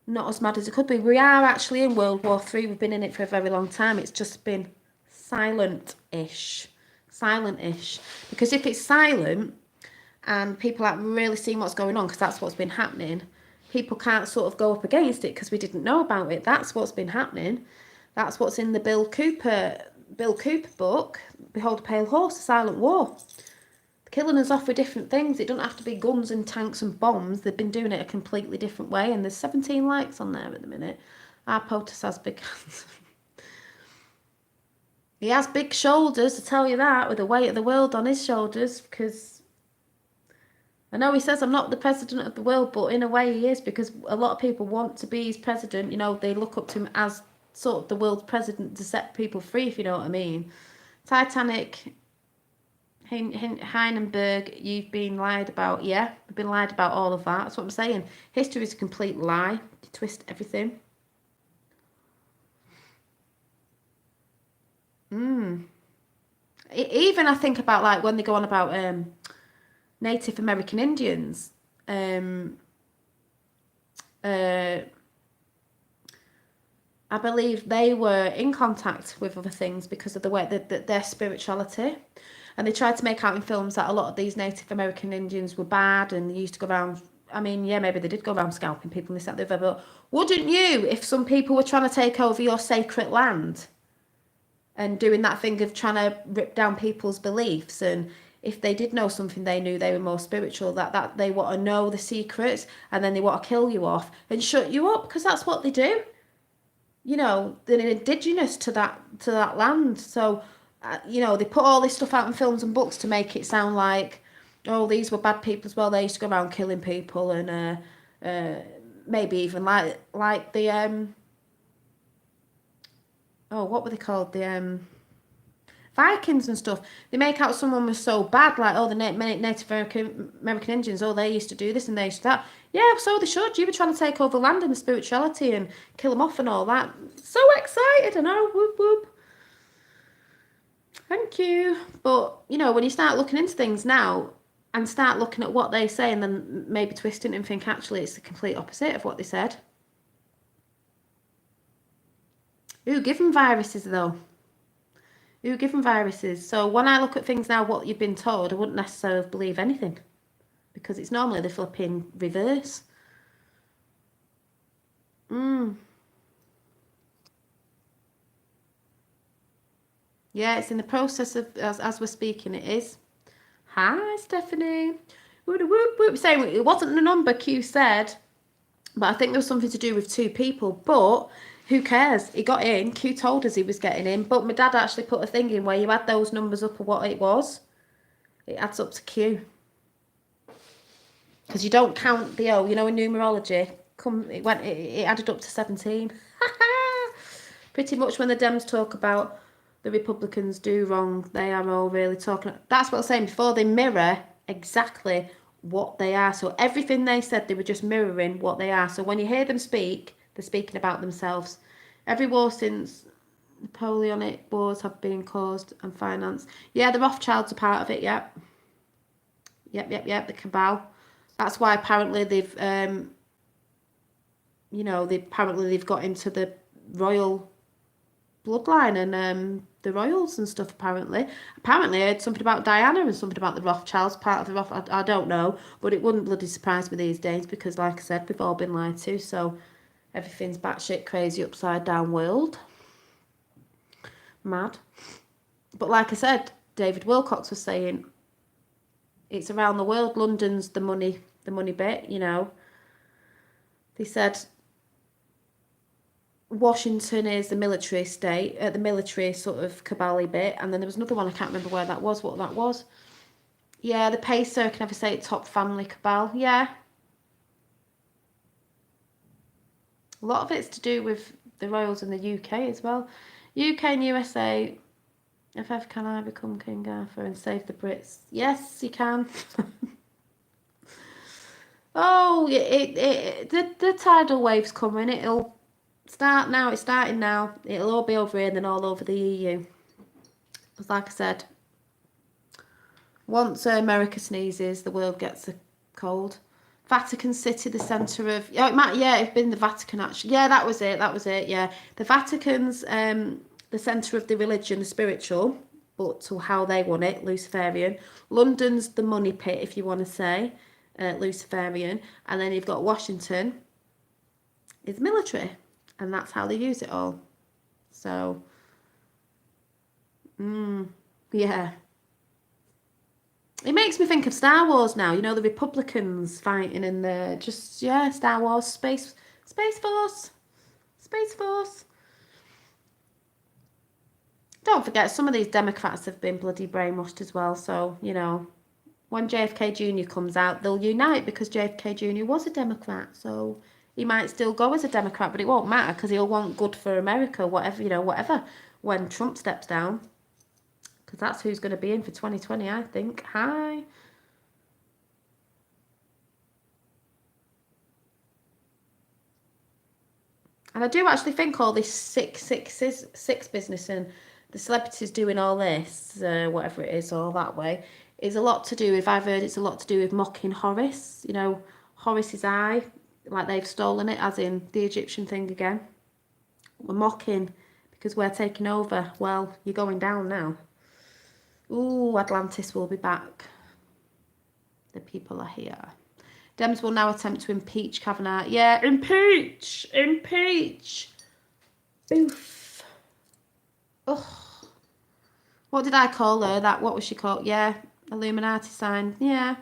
not as mad as it could be. We are actually in World War III. We've been in it for a very long time. It's just been silent-ish. Because if it's silent and people aren't really seeing what's going on, because that's what's been happening, people can't sort of go up against it because we didn't know about it. That's what's been happening. That's what's in the Bill Cooper book, Behold a Pale Horse, A Silent War. Killing us off with different things. It doesn't have to be guns and tanks and bombs. They've been doing it a completely different way, and there's 17 likes on there at the minute. Our POTUS has begun. He has big shoulders, to tell you that, with the weight of the world on his shoulders, because I know he says I'm not the president of the world, but in a way he is, because a lot of people want to be his president. You know, they look up to him as sort of the world's president to set people free, if you know what I mean. Titanic, Hindenburg, you've been lied about. Yeah, we've been lied about all of that. That's what I'm saying. History is a complete lie. You twist everything. Even I think about like when they go on about Native American Indians. Um, uh, I believe they were in contact with other things because of the way that their spirituality. And they tried to make out in films that a lot of these Native American Indians were bad and they used to go around. I mean, yeah, maybe they did go around scalping people and this, that, the other, but wouldn't you, if some people were trying to take over your sacred land and doing that thing of trying to rip down people's beliefs, and if they did know something, they knew they were more spiritual, that they want to know the secrets and then they want to kill you off and shut you up because that's what they do. You know, they're indigenous to that land. So, you know, they put all this stuff out in films and books to make it sound like, oh, these were bad people as well. They used to go around killing people and maybe even like the oh, what were they called? The Vikings and stuff. They make out someone was so bad, like, oh, the Native American Indians, oh, they used to do this and they used to that. Yeah, so they should. You were trying to take over land and the spirituality and kill them off and all that. So excited, I know. Whoop, whoop. Thank you. But, you know, when you start looking into things now and start looking at what they say and then maybe twisting it and think, actually, it's the complete opposite of what they said. Ooh, give them viruses, though. Who give them viruses? So when I look at things now, what you've been told, I wouldn't necessarily believe anything because it's normally the flipping reverse. Mm. Yeah, it's in the process of as we're speaking. It is. Hi, Stephanie. Whoop, whoop, whoop. Saying it wasn't the number Q said, but I think there was something to do with two people. But who cares? He got in. Q told us he was getting in, but my dad actually put a thing in where you add those numbers up of what it was. It adds up to Q. Because you don't count the O, you know, in numerology. It added up to 17. Pretty much when the Dems talk about the Republicans do wrong, they are all really talking. That's what I was saying before. They mirror exactly what they are. So everything they said, they were just mirroring what they are. So when you hear them speak, they're speaking about themselves. Every war since Napoleonic wars have been caused and financed. Yeah, the Rothschilds are part of it. Yep. Yep. The cabal. That's why apparently you know, they've got into the royal bloodline and the royals and stuff. Apparently, I heard something about Diana and something about the Rothschilds, part of the I don't know, but it wouldn't bloody surprise me these days because, like I said, we've all been lied to. So everything's batshit crazy, upside down world, mad. But like I said, David Wilcox was saying it's around the world. London's the money bit, you know. They said Washington is the military state, the military sort of cabal bit, and then there was another one, I can't remember where that was, what that was. Yeah, the Pacer, I can never say it, top family cabal. Yeah. A lot of it's to do with the royals in the UK as well. UK and USA, if ever can I become King Arthur and save the Brits? Yes, you can. Oh, the tidal wave's coming. It'll start now. It's starting now. It'll all be over here and then all over the EU. Because like I said, once America sneezes, the world gets a cold. Vatican City, the centre of... Oh, it might, yeah, it's been the Vatican, actually. Yeah, that was it, yeah. The Vatican's the centre of the religion, the spiritual, but to how they want it, Luciferian. London's the money pit, if you want to say, Luciferian. And then you've got Washington, is military. And that's how they use it all. So, yeah. It makes me think of Star Wars now. You know, the Republicans fighting in the Star Wars, Space Force. don't forget, some of these Democrats have been bloody brainwashed as well. So, you know, when JFK Jr. comes out, they'll unite because JFK Jr. was a Democrat. So he might still go as a Democrat, but it won't matter because he'll want good for America, whatever, you know, whatever, when Trump steps down. Because that's who's going to be in for 2020, I think. Hi. And I do actually think all this 666 business and the celebrities doing all this, whatever it is, all that way, is a lot to do with, I've heard it's a lot to do with mocking Horus, you know, Horus's eye, like they've stolen it, as in the Egyptian thing again. We're mocking because we're taking over. Well, you're going down now. Ooh, Atlantis will be back. The people are here. Dems will now attempt to impeach Kavanaugh. Yeah, impeach! Impeach! Oof. Ugh. What did I call her? What was she called? Yeah, Illuminati sign. Yeah.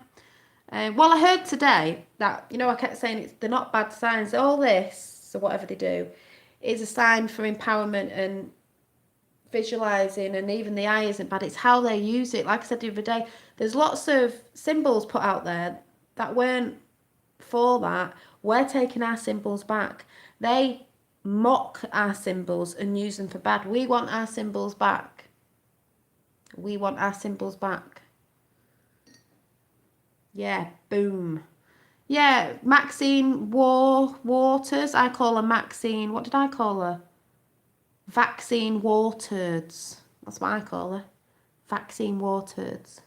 Well, I heard today that, you know, I kept saying they're not bad signs. All this, or whatever they do, is a sign for empowerment and visualizing, and even the eye isn't bad. It's how they use it. Like I said the other day, there's lots of symbols put out there that weren't for that. We're taking our symbols back. They mock our symbols and use them for bad. We want our symbols back. We want our symbols back. Yeah, boom. Yeah, Maxine Waters. I call her Maxine. What did I call her? Vaccine Waters. That's what I call her. Vaccine Waters.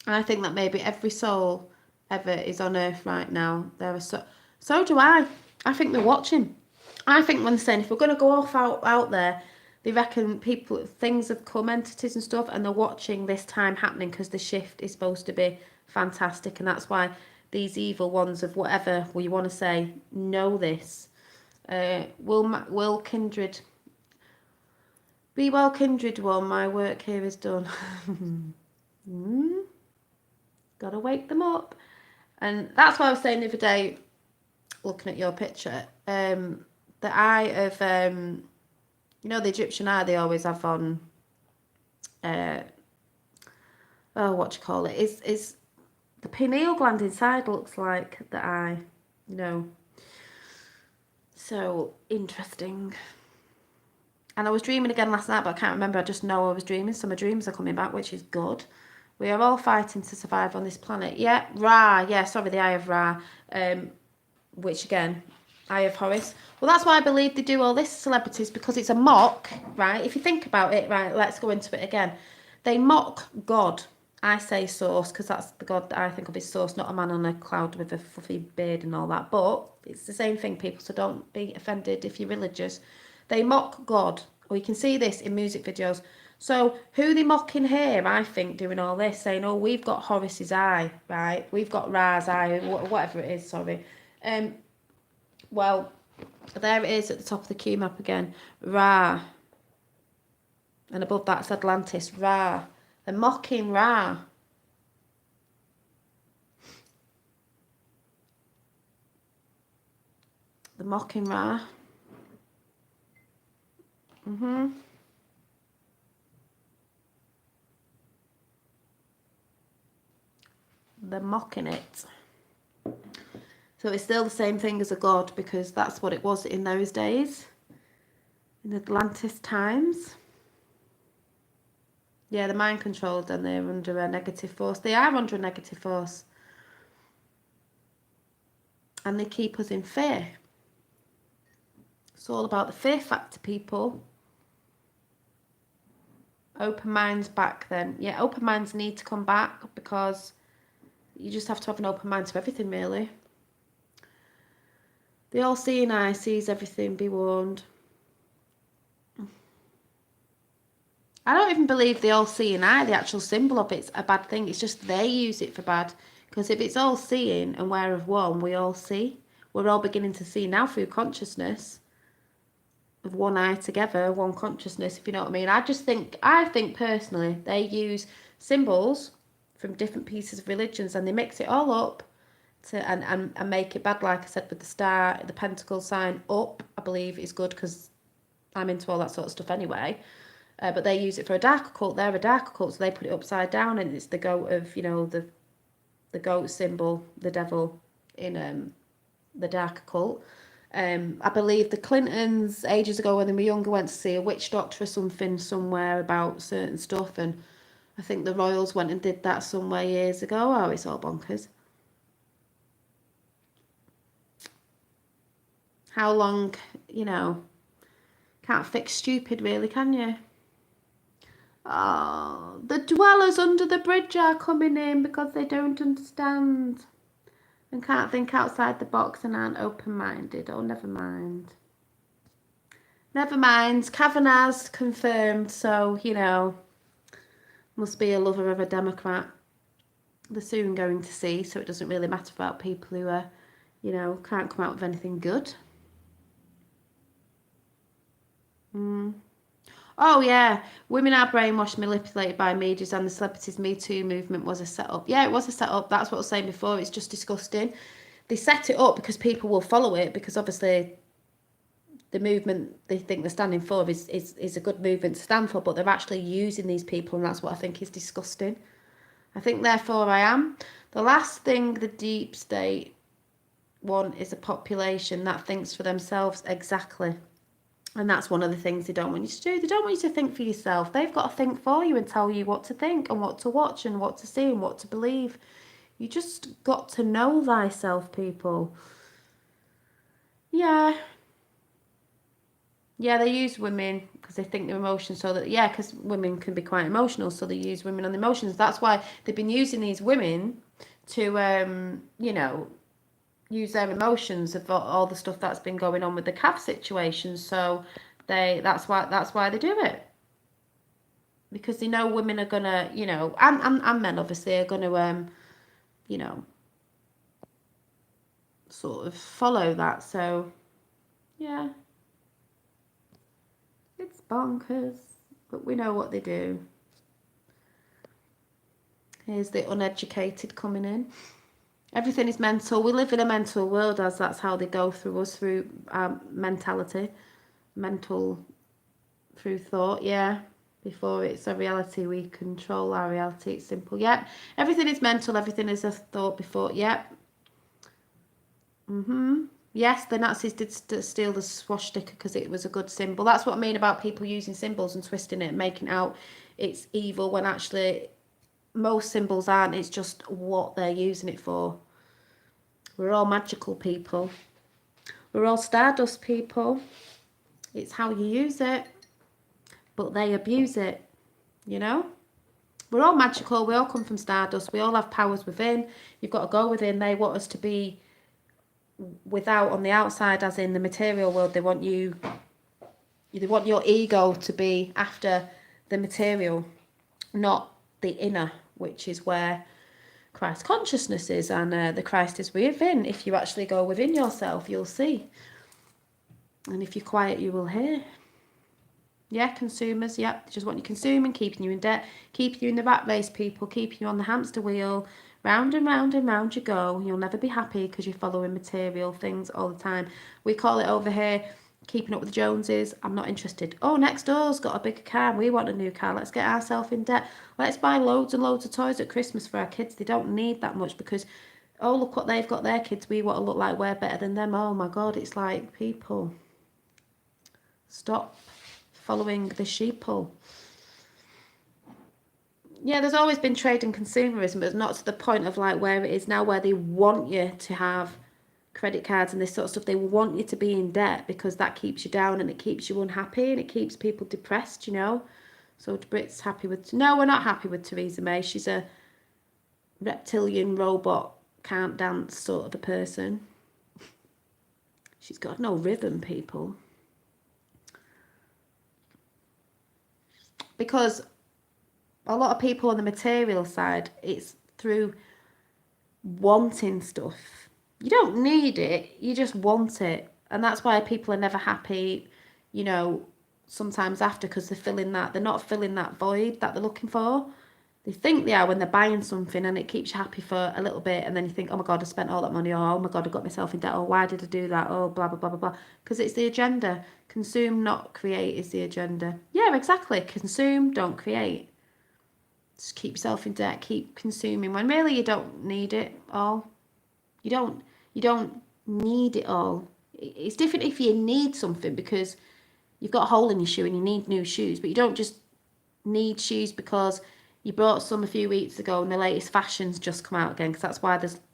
I think that maybe every soul ever is on earth right now. There are so do I. I think they're watching. I think when they're saying if we're going to go off out there, they reckon things have come, entities and stuff, and they're watching this time happening because the shift is supposed to be fantastic, and that's why these evil ones of whatever you want to say know this. Will Kindred be well, Kindred one? My work here is done. Gotta wake them up, and that's why I was saying the other day, looking at your picture, the eye of you know, the Egyptian eye they always have on. What do you call it? Is the pineal gland inside looks like the eye, you know. So interesting. And I was dreaming again last night, but I can't remember. I just know I was dreaming. So my dreams are coming back, which is good. We are all fighting to survive on this planet. Yeah, Ra. Yeah, sorry, the Eye of Ra. Which again, Eye of Horus. Well, that's why I believe they do all this, celebrities, because it's a mock, right? If you think about it, right, let's go into it again. They mock God. I say source because that's the God that I think of as source, not a man on a cloud with a fluffy beard and all that. But it's the same thing, people, so don't be offended if you're religious. They mock God. Or you can see this in music videos. So who they mocking here, I think, doing all this, saying, oh, we've got Horus's eye, right? We've got Ra's eye, whatever it is, sorry. Well, there it is at the top of the Q map again. Ra. And above that's Atlantis. Ra. They're mocking Ra. They're mocking Ra. They're mocking it. So it's still the same thing as a god because that's what it was in those days. In Atlantis times. Yeah, they're mind controlled and they're under a negative force. They are under a negative force. And they keep us in fear. It's all about the fear factor, people. Open minds back then. Yeah, open minds need to come back because you just have to have an open mind to everything, really. The all-seeing eye sees everything, be warned. I don't even believe the all-seeing eye, the actual symbol of it's a bad thing. It's just they use it for bad. Because if it's all-seeing and we're of one, we all see. We're all beginning to see now through consciousness. Of one eye together, one consciousness, if you know what I mean. I think personally, they use symbols from different pieces of religions and they mix it all up and make it bad. Like I said, with the star, the pentacle sign up, I believe is good because I'm into all that sort of stuff anyway. But they use it for a dark occult. They're a dark occult, so they put it upside down, and it's the goat of, you know, the goat symbol, the devil in the dark occult. I believe the Clintons ages ago when they were younger went to see a witch doctor or something somewhere about certain stuff, and I think the royals went and did that somewhere years ago. Oh, it's all bonkers. How long, you know, can't fix stupid really, can you? Oh, the dwellers under the bridge are coming in because they don't understand and can't think outside the box and aren't open-minded. Oh, never mind. Never mind. Kavanaugh's confirmed, so, you know, must be a lover of a Democrat. They're soon going to see, so it doesn't really matter about people who are, you know, can't come out with anything good. Oh yeah, women are brainwashed, manipulated by medias, and the celebrities Me Too movement was a setup. Yeah, it was a setup. That's what I was saying before. It's just disgusting. They set it up because people will follow it because obviously the movement they think they're standing for is a good movement to stand for, but they're actually using these people, and that's what I think is disgusting. I think therefore I am. The last thing the deep state want is a population that thinks for themselves exactly. And that's one of the things they don't want you to do. They don't want you to think for yourself. They've got to think for you and tell you what to think and what to watch and what to see and what to believe. You just got to know thyself, people. Yeah. Yeah, they use women because they think they're emotions, so that, yeah, because women can be quite emotional, so they use women on the emotions. That's why they've been using these women to, you know, use their emotions of all the stuff that's been going on with the Cav situation. So that's why they do it, because they know women are gonna, you know, and men obviously are gonna you know, sort of follow that. So yeah, it's bonkers, but we know what they do. Here's the uneducated coming in. Everything is mental. We live in a mental world, as that's how they go through us, through mentality, mental, through thought. Yeah, before it's a reality, we control our reality. It's simple. Yep, everything is mental. Everything is a thought before. Yep. Yes, the Nazis did steal the swastika because it was a good symbol. That's what I mean about people using symbols and twisting it and making out it's evil when actually most symbols aren't. It's just what they're using it for. We're all magical people. We're all stardust people. It's how you use it. But they abuse it, you know? We're all magical. We all come from stardust. We all have powers within. You've got to go within. They want us to be without on the outside, as in the material world. They want your ego to be after the material, not the inner, which is where Christ consciousness is, and the Christ is within. If you actually go within yourself, you'll see. And if you're quiet, you will hear. Yeah, consumers, yep. They just want you consuming, keeping you in debt, keeping you in the rat race, people, keeping you on the hamster wheel. Round and round and round you go. You'll never be happy because you're following material things all the time. We call it over here keeping up with the Joneses. I'm not interested. Oh, next door's got a bigger car. We want a new car. Let's get ourselves in debt. Let's buy loads and loads of toys at Christmas for our kids. They don't need that much because, oh, look what they've got their kids. We want to look like we're better than them. Oh my God, it's like, people, stop following the sheeple. Yeah, there's always been trade and consumerism, but not to the point of like where it is now, where they want you to have credit cards and this sort of stuff. They want you to be in debt because that keeps you down and it keeps you unhappy and it keeps people depressed, you know. So Brit's happy with... No, we're not happy with Theresa May. She's a reptilian robot, can't dance sort of a person. She's got no rhythm, people. Because a lot of people on the material side, it's through wanting stuff. You don't need it, you just want it. And that's why people are never happy, you know, sometimes after, because they're not filling that void that they're looking for. They think they are when they're buying something, and it keeps you happy for a little bit, and then you think, oh my God, I spent all that money, or oh my God, I got myself in debt, or why did I do that, oh blah blah blah blah blah. Because it's the agenda. Consume, not create, is the agenda. Yeah, exactly. Consume, don't create. Just keep yourself in debt, keep consuming when really you don't need it all. You don't you don't need it all. It's different if you need something because you've got a hole in your shoe and you need new shoes, but you don't just need shoes because you bought some a few weeks ago and the latest fashion's just come out again. Because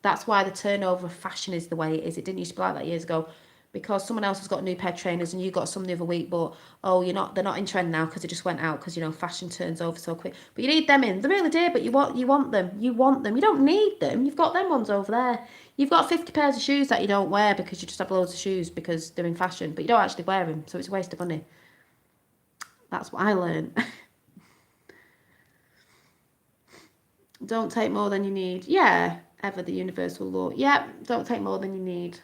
that's why the turnover of fashion is the way it is. It didn't used to be like that years ago, because someone else has got a new pair of trainers and you got some the other week, but oh, they're not in trend now because they just went out, because fashion turns over so quick. But you need them in. They really do, but you want them. You want them. You don't need them. You've got them ones over there. You've got 50 pairs of shoes that you don't wear because you just have loads of shoes because they're in fashion, but you don't actually wear them, so it's a waste of money. That's what I learned. Don't take more than you need. Yeah, ever the universal law. Yeah, don't take more than you need.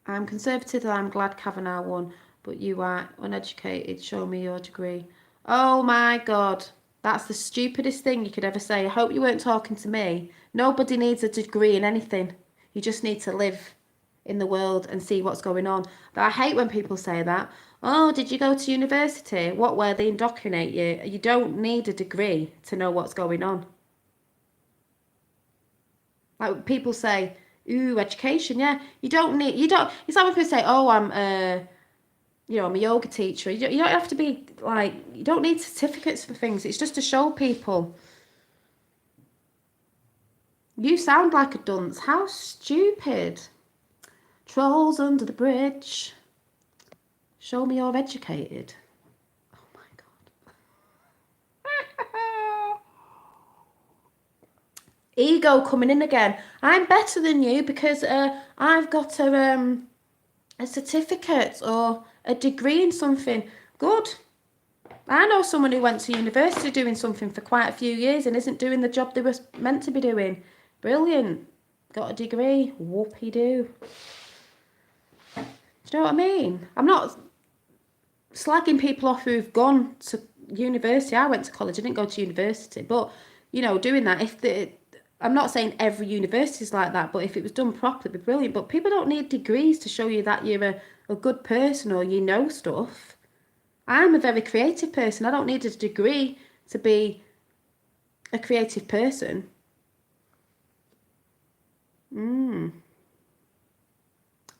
I'm conservative and I'm glad Kavanaugh won, but you are uneducated. Show me your degree. Oh my God. That's the stupidest thing you could ever say. I hope you weren't talking to me. Nobody needs a degree in anything. You just need to live in the world and see what's going on. But I hate when people say that. Oh, did you go to university? What, where they indoctrinate you? You don't need a degree to know what's going on. Like people say, ooh, education, yeah. You don't, it's like when people say, oh, I'm a yoga teacher. You don't have to be like, you don't need certificates for things. It's just to show people. You sound like a dunce. How stupid. Trolls under the bridge. Show me you're educated. Oh my God. Ego coming in again. I'm better than you because I've got a certificate or a degree in something. Good. I know someone who went to university doing something for quite a few years and isn't doing the job they were meant to be doing. Brilliant. Got a degree. Whoopie-doo. Do you know what I mean? I'm not slagging people off who've gone to university. I went to college. I didn't go to university. But, doing that, I'm not saying every university is like that, but if it was done properly, it'd be brilliant. But people don't need degrees to show you that you're a good person or you know stuff. I'm a very creative person. I don't need a degree to be a creative person.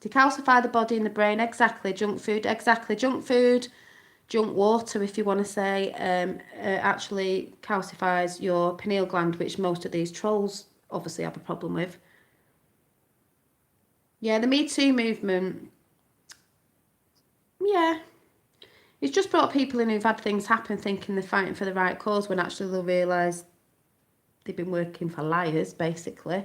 Decalcify the body and the brain. Exactly. Junk food. Exactly. Junk food. Junk water, if you want to say, actually calcifies your pineal gland, which most of these trolls obviously have a problem with. Yeah, the Me Too movement. Yeah. It's just brought people in who've had things happen thinking they're fighting for the right cause when actually they'll realise they've been working for liars, basically.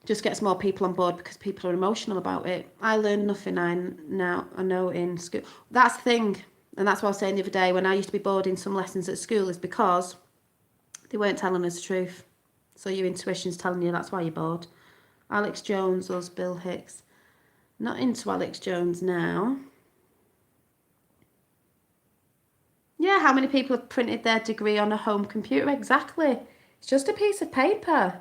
Just gets more people on board because people are emotional about it. I learned nothing I know in school. That's the thing, and that's what I was saying the other day when I used to be bored in some lessons at school, is because they weren't telling us the truth. So your intuition's telling you that's why you're bored. Alex Jones, us, Bill Hicks. Not into Alex Jones now. Yeah, how many people have printed their degree on a home computer? Exactly. It's just a piece of paper.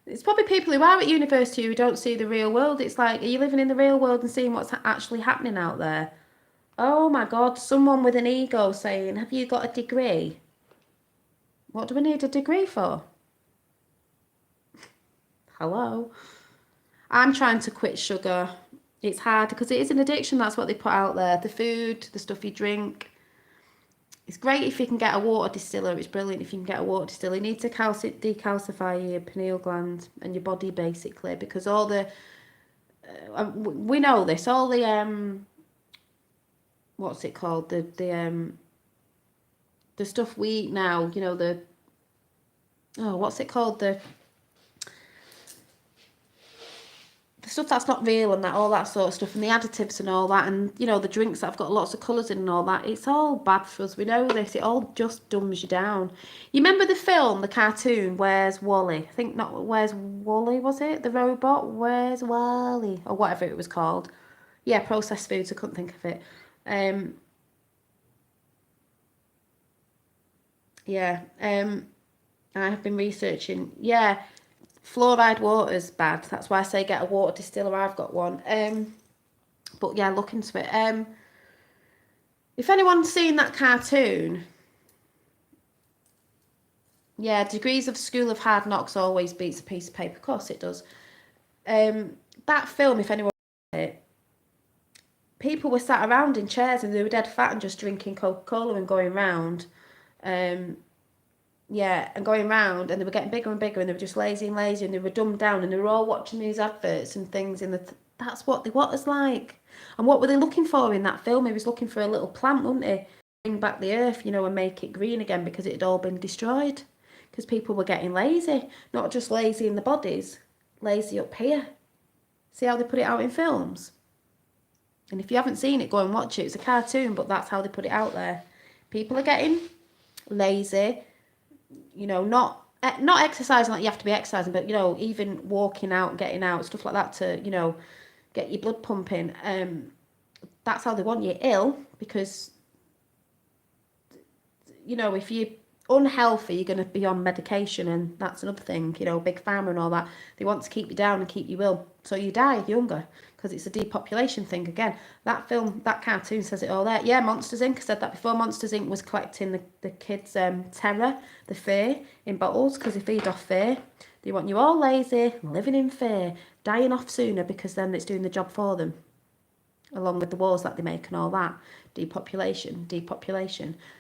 It's probably people who are at university who don't see the real world. It's like, are you living in the real world and seeing what's actually happening out there? Oh my God, someone with an ego saying, have you got a degree? What do I need a degree for? Hello? I'm trying to quit sugar. It's hard because it is an addiction. That's what they put out there. The food, the stuff you drink. It's great if you can get a water distiller. It's brilliant if you can get a water distiller. You need to decalcify your pineal gland and your body, basically, because all the we know this. All the what's it called? The stuff we eat now. What's it called? The stuff that's not real and that, all that sort of stuff, and the additives and all that, and the drinks that have got lots of colours in and all that, it's all bad for us. We know this. It all just dumbs you down. You remember the film, the cartoon, Where's Wally? I think not Where's Wally, was it? The robot? Where's Wally? Or whatever it was called. Yeah, processed foods, I couldn't think of it. Yeah. I have been researching. Yeah, fluoride water's bad. That's why I say get a water distiller. I've got one. But yeah, look into it. If anyone's seen that cartoon, yeah, Degrees of School of Hard Knocks always beats a piece of paper. Of course it does. That film, if anyone it, people were sat around in chairs and they were dead fat and just drinking Coca-Cola and going round. Yeah, and going round, and they were getting bigger and bigger, and they were just lazy and lazy, and they were dumbed down, and they were all watching these adverts and things. That's what they what it's like. And what were they looking for in that film? He was looking for a little plant, wasn't he? Bring back the earth, and make it green again because it had all been destroyed. Because people were getting lazy, not just lazy in the bodies, lazy up here. See how they put it out in films? And if you haven't seen it, go and watch it. It's a cartoon, but that's how they put it out there. People are getting lazy, not exercising like you have to be exercising, but even walking out, getting out, stuff like that to get your blood pumping. That's how they want you ill because if you're unhealthy, you're going to be on medication, and that's another thing. Big pharma and all that, they want to keep you down and keep you ill, so you die younger because it's a depopulation thing again. That film, that cartoon says it all there. Yeah, Monsters Inc. I said that before. Monsters Inc. was collecting the kids' terror, the fear in bottles because they feed off fear. They want you all lazy, living in fear, dying off sooner because then it's doing the job for them, along with the wars that they make and all that. Depopulation.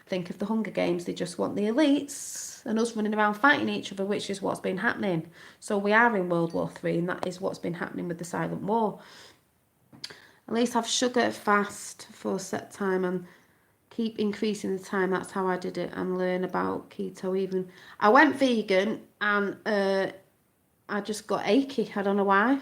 Think of the Hunger Games. They just want the elites and us running around fighting each other, which is what's been happening. So we are in World War III, and that is what's been happening with the silent war. At least have sugar fast for a set time and keep increasing the time. That's how I did it, and learn about keto even. I went vegan and I just got achy. I don't know why.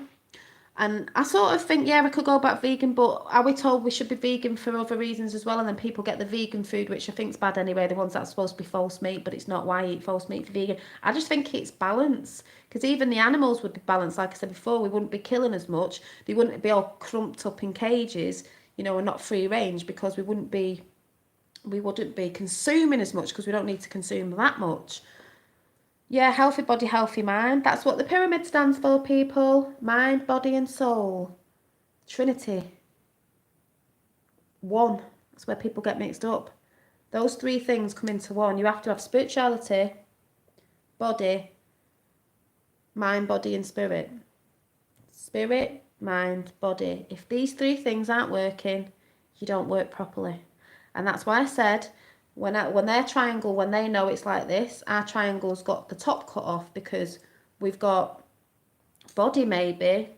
And I sort of think, yeah, we could go back vegan, but are we told we should be vegan for other reasons as well? And then people get the vegan food, which I think is bad anyway, the ones that's supposed to be false meat, but it's not. Why eat false meat for vegan? I just think it's balance, because even the animals would be balanced. Like I said before, we wouldn't be killing as much. They wouldn't be all crumped up in cages, and not free range, because we wouldn't be consuming as much, because we don't need to consume that much. Yeah, healthy body, healthy mind. That's what the pyramid stands for, people. Mind, body, and soul. Trinity. One. That's where people get mixed up. Those three things come into one. You have to have spirituality, body, mind, body, and spirit. Spirit, mind, body. If these three things aren't working, you don't work properly. And that's why I said, when their triangle, when they know it's like this, our triangle's got the top cut off because we've got body maybe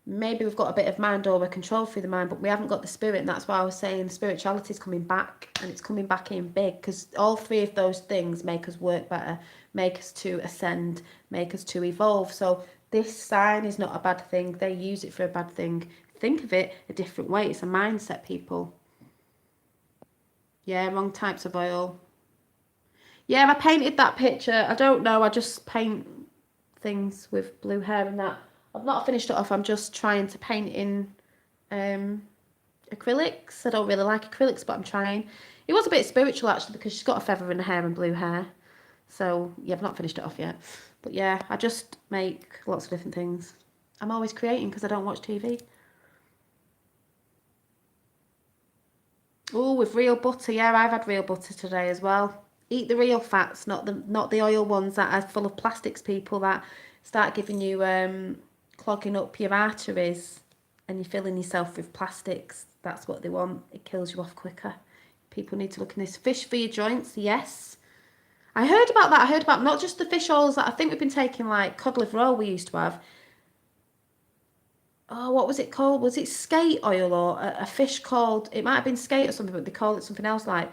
we've got a bit of mind, or we're controlled through the mind, but we haven't got the spirit. And that's why I was saying spirituality is coming back, and it's coming back in big, because all three of those things make us work better, make us to ascend, make us to evolve. So this sign is not a bad thing. They use it for a bad thing. Think of it a different way. It's a mindset, people. Yeah, wrong types of oil. Yeah, I painted that picture. I don't know. I just paint things with blue hair and that. I've not finished it off. I'm just trying to paint in acrylics. I don't really like acrylics, but I'm trying. It was a bit spiritual, actually, because she's got a feather in her hair and blue hair. So, yeah, I've not finished it off yet. But, yeah, I just make lots of different things. I'm always creating because I don't watch TV. Oh, with real butter. Yeah, I've had real butter today as well. Eat the real fats, not the oil ones that are full of plastics, people, that start giving you clogging up your arteries, and you're filling yourself with plastics. That's what they want. It kills you off quicker. People need to look in this. Fish for your joints, yes. I heard about that. I heard about not just the fish oils that I think we've been taking, like cod liver oil we used to have. Oh, what was it called? Was it skate oil, or a fish called, it might have been skate or something, but they call it something else, like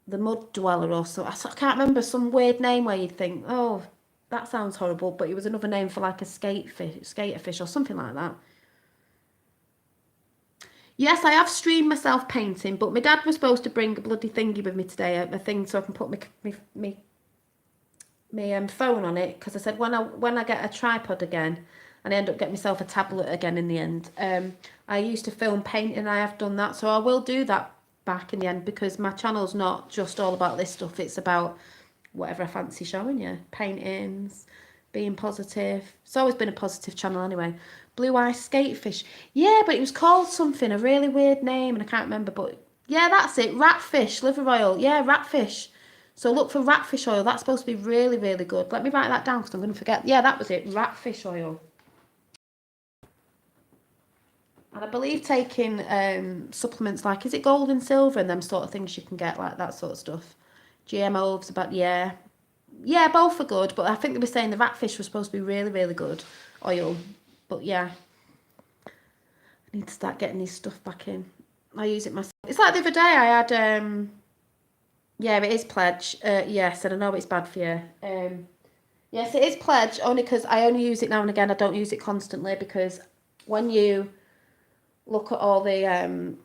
the mud dweller or so. I can't remember, some weird name where you'd think, oh, that sounds horrible, but it was another name for like a skater fish or something like that. Yes, I have streamed myself painting, but my dad was supposed to bring a bloody thingy with me today, a thing so I can put my phone on it, because I said when I get a tripod again, and I end up getting myself a tablet again in the end. I used to film painting, I have done that, so I will do that back in the end, because my channel's not just all about this stuff. It's about whatever I fancy showing you. Paintings, being positive. It's always been a positive channel anyway. Blue Eye Skatefish. Yeah, but it was called something, a really weird name, and I can't remember. But yeah, that's it. Ratfish, liver oil. Yeah, ratfish. So look for ratfish oil. That's supposed to be really, really good. Let me write that down because I'm going to forget. Yeah, that was it. Ratfish oil. And I believe taking supplements like, is it gold and silver and them sort of things you can get, like that sort of stuff. GMOs, about, yeah. Yeah, both are good, but I think they were saying the ratfish was supposed to be really, really good oil. But yeah, I need to start getting this stuff back in. I use it myself. It's like the other day I had, yeah, it is Pledge. Yes, and I know it's bad for you. Yes, it is Pledge, only because I only use it now and again. I don't use it constantly, because when you look at all the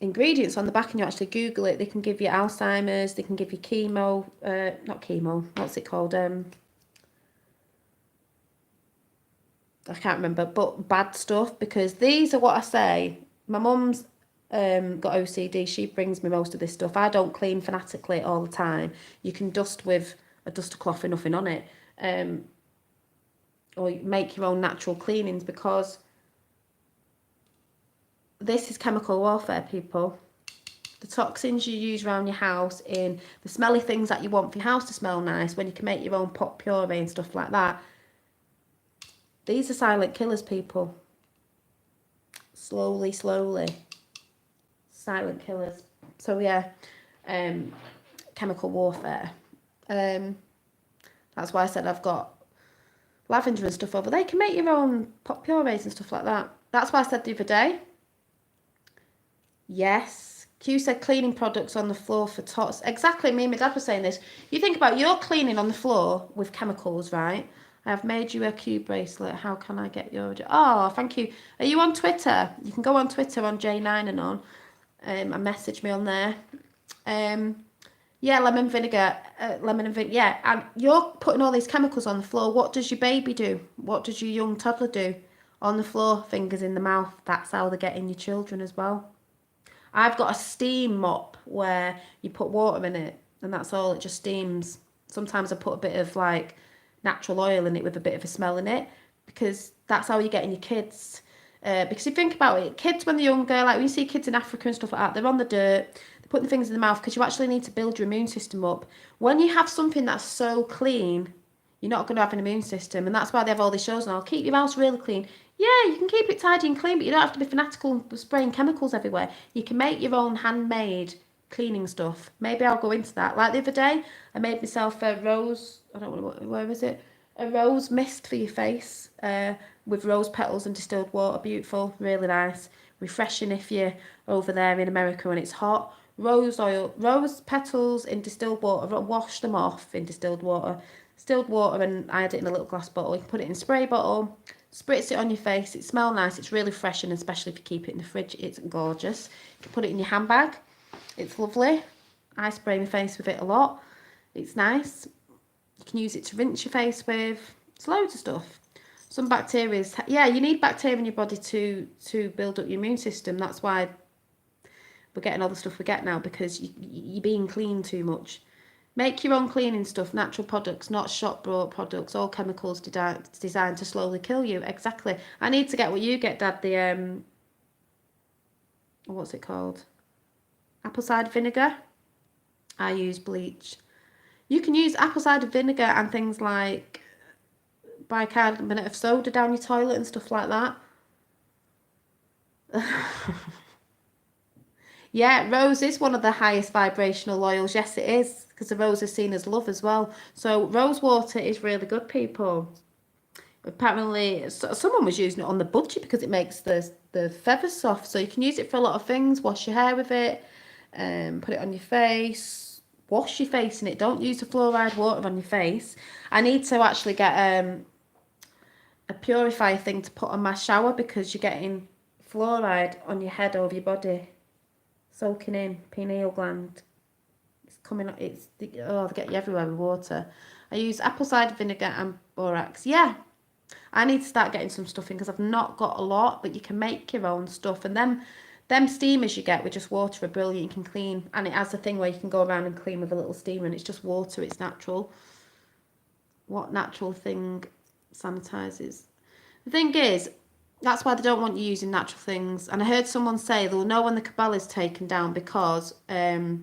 ingredients on the back and you actually Google it, they can give you Alzheimer's, they can give you chemo, not chemo, what's it called? I can't remember, but bad stuff, because these are what I say. My mum's got OCD, she brings me most of this stuff. I don't clean fanatically all the time. You can dust with a duster cloth with nothing on it, or make your own natural cleanings, because this is chemical warfare, people. The toxins you use around your house, in the smelly things that you want for your house to smell nice, when you can make your own pot puree and stuff like that. These are silent killers, people. Slowly, slowly. Silent killers. So yeah, chemical warfare. That's why I said I've got lavender and stuff over. They can make your own pot purees and stuff like that. That's why I said the other day. Yes. Q said cleaning products on the floor for tots. Exactly, me and my dad were saying this. You think about, you're cleaning on the floor with chemicals, right? I have made you a Q bracelet. How can I get your... Oh, thank you. Are you on Twitter? You can go on Twitter on J9 and on, and message me on there. Yeah, lemon vinegar, lemon and vinegar. Yeah, and you're putting all these chemicals on the floor. What does your baby do? What does your young toddler do? On the floor, fingers in the mouth. That's how they're getting your children as well. I've got a steam mop where you put water in it, and that's all. It just steams. Sometimes I put a bit of like natural oil in it with a bit of a smell in it, because that's how you're getting your kids. Because if you think about it, kids when they're younger, like when you see kids in Africa and stuff like that, they're on the dirt, they're putting things in the mouth, because you actually need to build your immune system up. When you have something that's so clean, you're not going to have an immune system, and that's why they have all these shows now. Keep your house really clean. Yeah, you can keep it tidy and clean, but you don't have to be fanatical and spraying chemicals everywhere. You can make your own handmade cleaning stuff. Maybe I'll go into that. Like the other day, I made myself a rose, I don't know, where is it? A rose mist for your face, with rose petals and distilled water. Beautiful, really nice. Refreshing if you're over there in America and it's hot. Rose oil, rose petals in distilled water. Wash them off in distilled water. Distilled water, and I had it in a little glass bottle. You can put it in a spray bottle. Spritz it on your face. It smells nice. It's really fresh, and especially if you keep it in the fridge, it's gorgeous. You can put it in your handbag. It's lovely. I spray my face with it a lot. It's nice. You can use it to rinse your face with. It's loads of stuff. Some bacteria. Yeah, you need bacteria in your body to build up your immune system. That's why we're getting all the stuff we get now, because you're being clean too much. Make your own cleaning stuff, natural products, not shop-bought products, all chemicals designed to slowly kill you. Exactly. I need to get what you get, Dad, the, what's it called? Apple cider vinegar. I use bleach. You can use apple cider vinegar and things like bicarbonate of soda down your toilet and stuff like that. Yeah, rose is one of the highest vibrational oils. Yes, it is, because the rose is seen as love as well. So rose water is really good, people. Apparently, someone was using it on the budgie because it makes the feathers soft. So you can use it for a lot of things. Wash your hair with it, put it on your face. Wash your face in it. Don't use the fluoride water on your face. I need to actually get a purifier thing to put on my shower, because you're getting fluoride on your head over your body. Soaking in, pineal gland. It's coming up, they get you everywhere with water. I use apple cider vinegar and borax. Yeah, I need to start getting some stuff in, because I've not got a lot, but you can make your own stuff. And then Them steamers you get with just water are brilliant. You can clean, and it has a thing where you can go around and clean with a little steamer, and it's just water. It's natural. What natural thing sanitizes? The thing is, that's why they don't want you using natural things. And I heard someone say they'll know when the cabal is taken down because the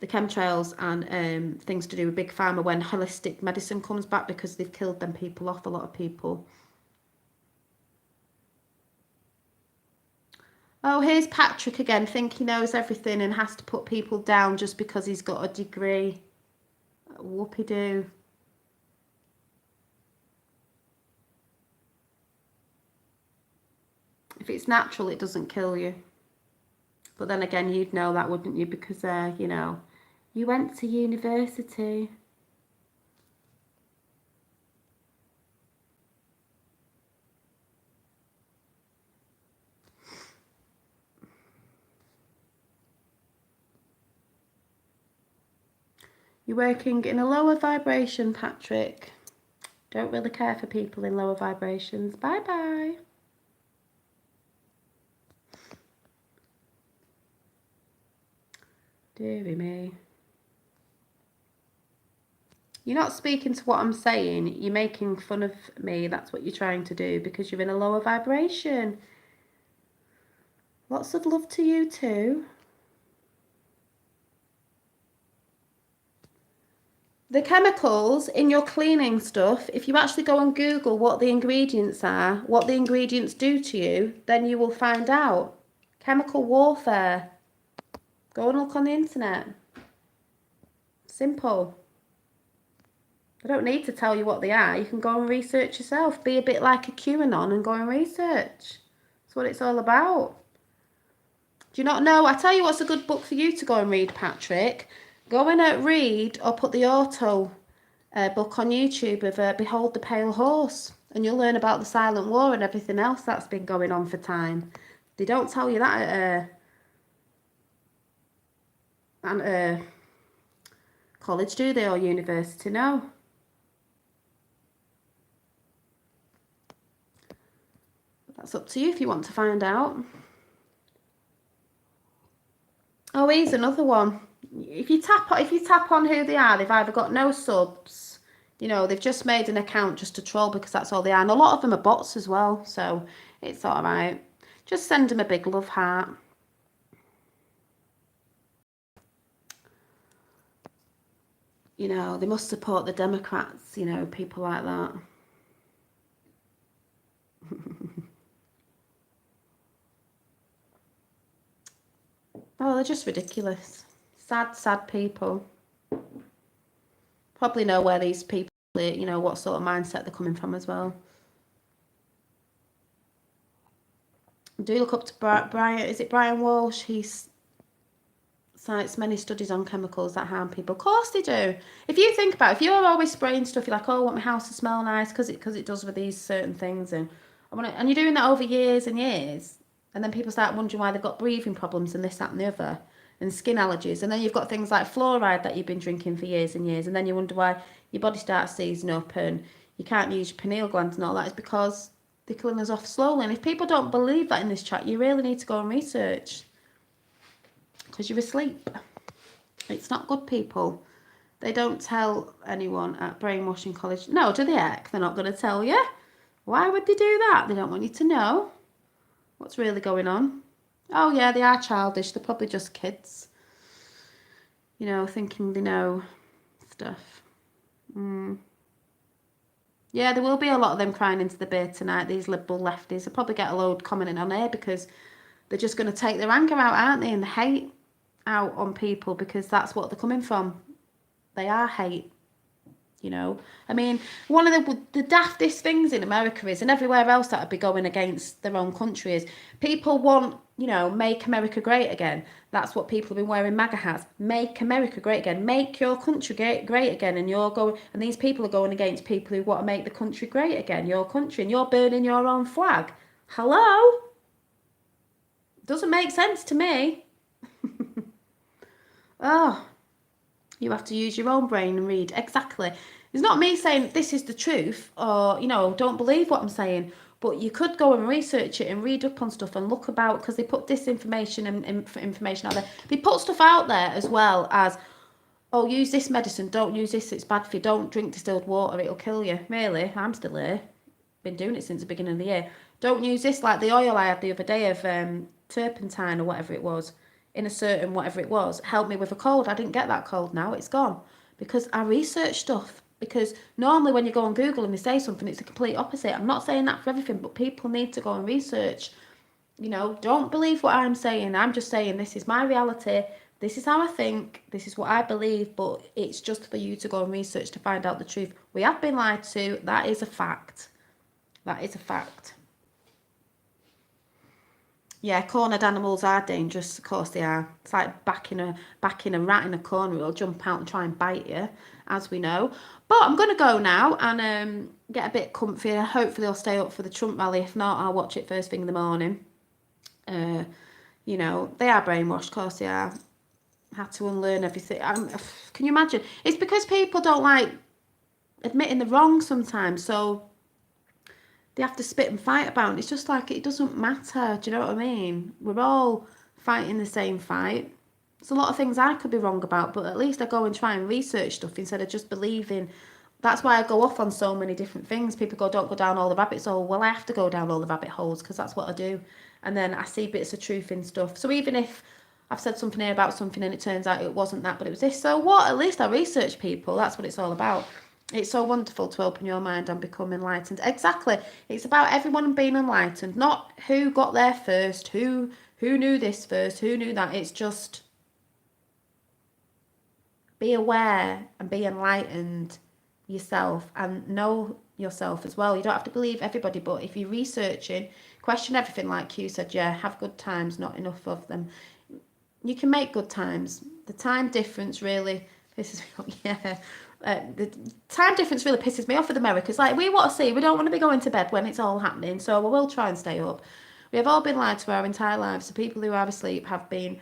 chemtrails and things to do with Big Pharma when holistic medicine comes back because they've killed them people off, a lot of people. Oh, here's Patrick again, think he knows everything and has to put people down just because he's got a degree. Whoopie-doo. If it's natural, it doesn't kill you. But then again, you'd know that, wouldn't you? Because, you know, you went to university. You're working in a lower vibration, Patrick. Don't really care for people in lower vibrations. Bye-bye. Deary me. You're not speaking to what I'm saying. You're making fun of me. That's what you're trying to do because you're in a lower vibration. Lots of love to you too. The chemicals in your cleaning stuff, if you actually go and Google what the ingredients are, what the ingredients do to you, then you will find out. Chemical warfare. Go and look on the internet. Simple. I don't need to tell you what they are. You can go and research yourself. Be a bit like a QAnon and go and research. That's what it's all about. Do you not know? I tell you what's a good book for you to go and read, Patrick. Go and read or put the auto book on YouTube of Behold the Pale Horse. And you'll learn about the Silent War and everything else that's been going on for time. They don't tell you that at college, do they, or university? No. That's up to you if you want to find out. Oh, here's another one. If you tap on who they are, they've either got no subs, you know, they've just made an account just to troll because that's all they are. And a lot of them are bots as well, so it's all right. Just send them a big love heart. You know, they must support the Democrats, you know, people like that. Oh, they're just ridiculous. Sad, sad people. Probably know where these people, you know, what sort of mindset they're coming from as well. Do look up to Brian, is it Brian Walsh? He cites many studies on chemicals that harm people. Of course they do. If you think about it, if you're always spraying stuff, you're like, oh, I want my house to smell nice because it does with these certain things. And you're doing that over years and years. And then people start wondering why they've got breathing problems and this, that and the other. And skin allergies. And then you've got things like fluoride that you've been drinking for years and years. And then you wonder why your body starts seizing up and you can't use your pineal gland and all that. It's because they're killing us off slowly. And if people don't believe that in this chat, you really need to go and research. Because you're asleep. It's not good, people. They don't tell anyone at Brainwashing College. No, do they, heck? They're not going to tell you. Why would they do that? They don't want you to know what's really going on. Oh, yeah, they are childish. They're probably just kids. You know, thinking they know stuff. Yeah, there will be a lot of them crying into the beer tonight, these liberal lefties. They'll probably get a load commenting on here because they're just going to take their anger out, aren't they? And the hate out on people because that's what they're coming from. They are hate. You know, I mean, one of the daftest things in America is, and everywhere else that would be going against their own country is, people want, you know, make America great again. That's what people have been wearing MAGA hats. Make America great again. Make your country great again. And these people are going against people who want to make the country great again, your country, and you're burning your own flag. Hello? Doesn't make sense to me. Oh. You have to use your own brain and read. Exactly. It's not me saying this is the truth or, you know, don't believe what I'm saying. But you could go and research it and read up on stuff and look about, because they put disinformation and information out there. They put stuff out there as well as, oh, use this medicine, don't use this, it's bad for you, don't drink distilled water, it'll kill you. Really, I'm still here. Been doing it since the beginning of the year. Don't use this, like the oil I had the other day of turpentine or whatever it was, in a certain whatever it was, helped me with a cold. I didn't get that cold now, it's gone. Because I research stuff. Because normally when you go on Google and they say something, it's the complete opposite. I'm not saying that for everything, but people need to go and research. You know, don't believe what I'm saying. I'm just saying this is my reality. This is how I think. This is what I believe. But it's just for you to go and research to find out the truth. We have been lied to. That is a fact. That is a fact. Yeah, cornered animals are dangerous. Of course they are. It's like backing a rat in a corner. It'll jump out and try and bite you, as we know. But I'm going to go now and get a bit comfier. Hopefully I'll stay up for the Trump rally. If not, I'll watch it first thing in the morning. You know, they are brainwashed. Of course they are. Had to unlearn everything. Can you imagine? It's because people don't like admitting the wrong sometimes. So they have to spit and fight about it. It's just like, it doesn't matter. Do you know what I mean? We're all fighting the same fight. There's a lot of things I could be wrong about, but at least I go and try and research stuff instead of just believing. That's why I go off on so many different things. People go, don't go down all the rabbit holes. Well, I have to go down all the rabbit holes because that's what I do. And then I see bits of truth in stuff. So even if I've said something here about something and it turns out it wasn't that, but it was this, so what? At least I research people. That's what it's all about. It's so wonderful to open your mind and become enlightened. Exactly. It's about everyone being enlightened, not who got there first, who knew this first, who knew that. It's just be aware and be enlightened yourself and know yourself as well. You don't have to believe everybody, but if you're researching, question everything, like Q said, yeah, have good times, not enough of them. You can make good times. The time difference really pisses me off. Yeah. The time difference really pisses me off with America. It's like, we want to see, we don't want to be going to bed when it's all happening, so we will try and stay up. We have all been lied to our entire lives. The people who are asleep have been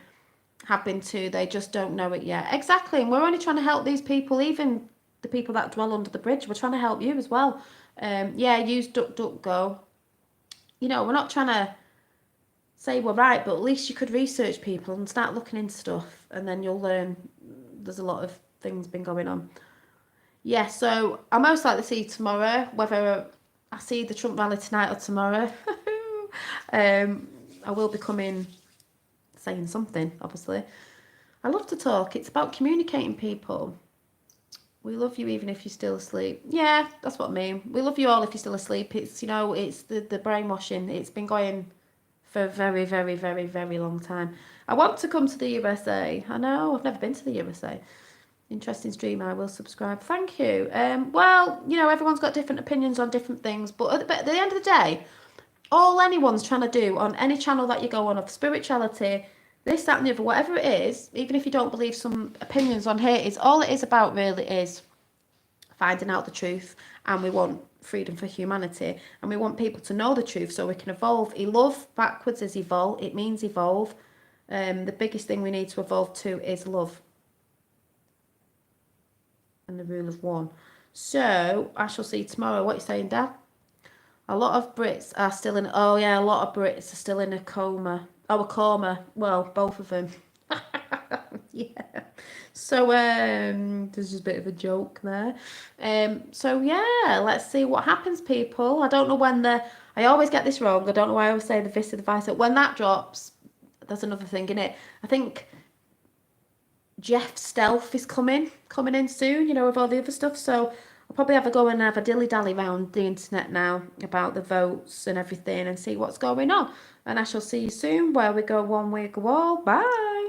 too. They just don't know it yet. Exactly. And we're only trying to help these people, even the people that dwell under the bridge. We're trying to help you as well. Yeah, use DuckDuckGo. You know, we're not trying to say we're right, but at least you could research people and start looking into stuff, and then you'll learn there's a lot of things been going on. Yeah, so I'll most likely see you tomorrow, whether I see the Trump rally tonight or tomorrow. I will be coming saying something, obviously. I love to talk. It's about communicating people. We love you even if you're still asleep. Yeah, that's what I mean. We love you all if you're still asleep. It's, you know, it's the brainwashing. It's been going for a very, very, very, very long time. I want to come to the USA. I know, I've never been to the USA. Interesting stream, I will subscribe. Thank you. Well, you know, everyone's got different opinions on different things, but at the end of the day, all anyone's trying to do on any channel that you go on of spirituality, this, that and the other, whatever it is, even if you don't believe some opinions on here, is all it is about really is finding out the truth. And we want freedom for humanity, and we want people to know the truth so we can evolve. Love backwards is evolve. It means evolve. The biggest thing we need to evolve to is love and the rule of one. So I shall see you tomorrow. What are you saying, Dad? A lot of Brits are still in. Oh yeah, a lot of Brits are still in a coma. Oh, a coma. Well, both of them. Yeah. So there's just a bit of a joke there. So yeah, let's see what happens, people. I don't know when I always get this wrong. I don't know why I always say the vis or the vice. When that drops, there's another thing in it. I think Jeff Stealth is coming in soon, you know, with all the other stuff. So I'll probably have a go and have a dilly-dally round the internet now about the votes and everything and see what's going on. And I shall see you soon. Where we go one, we go all. Bye.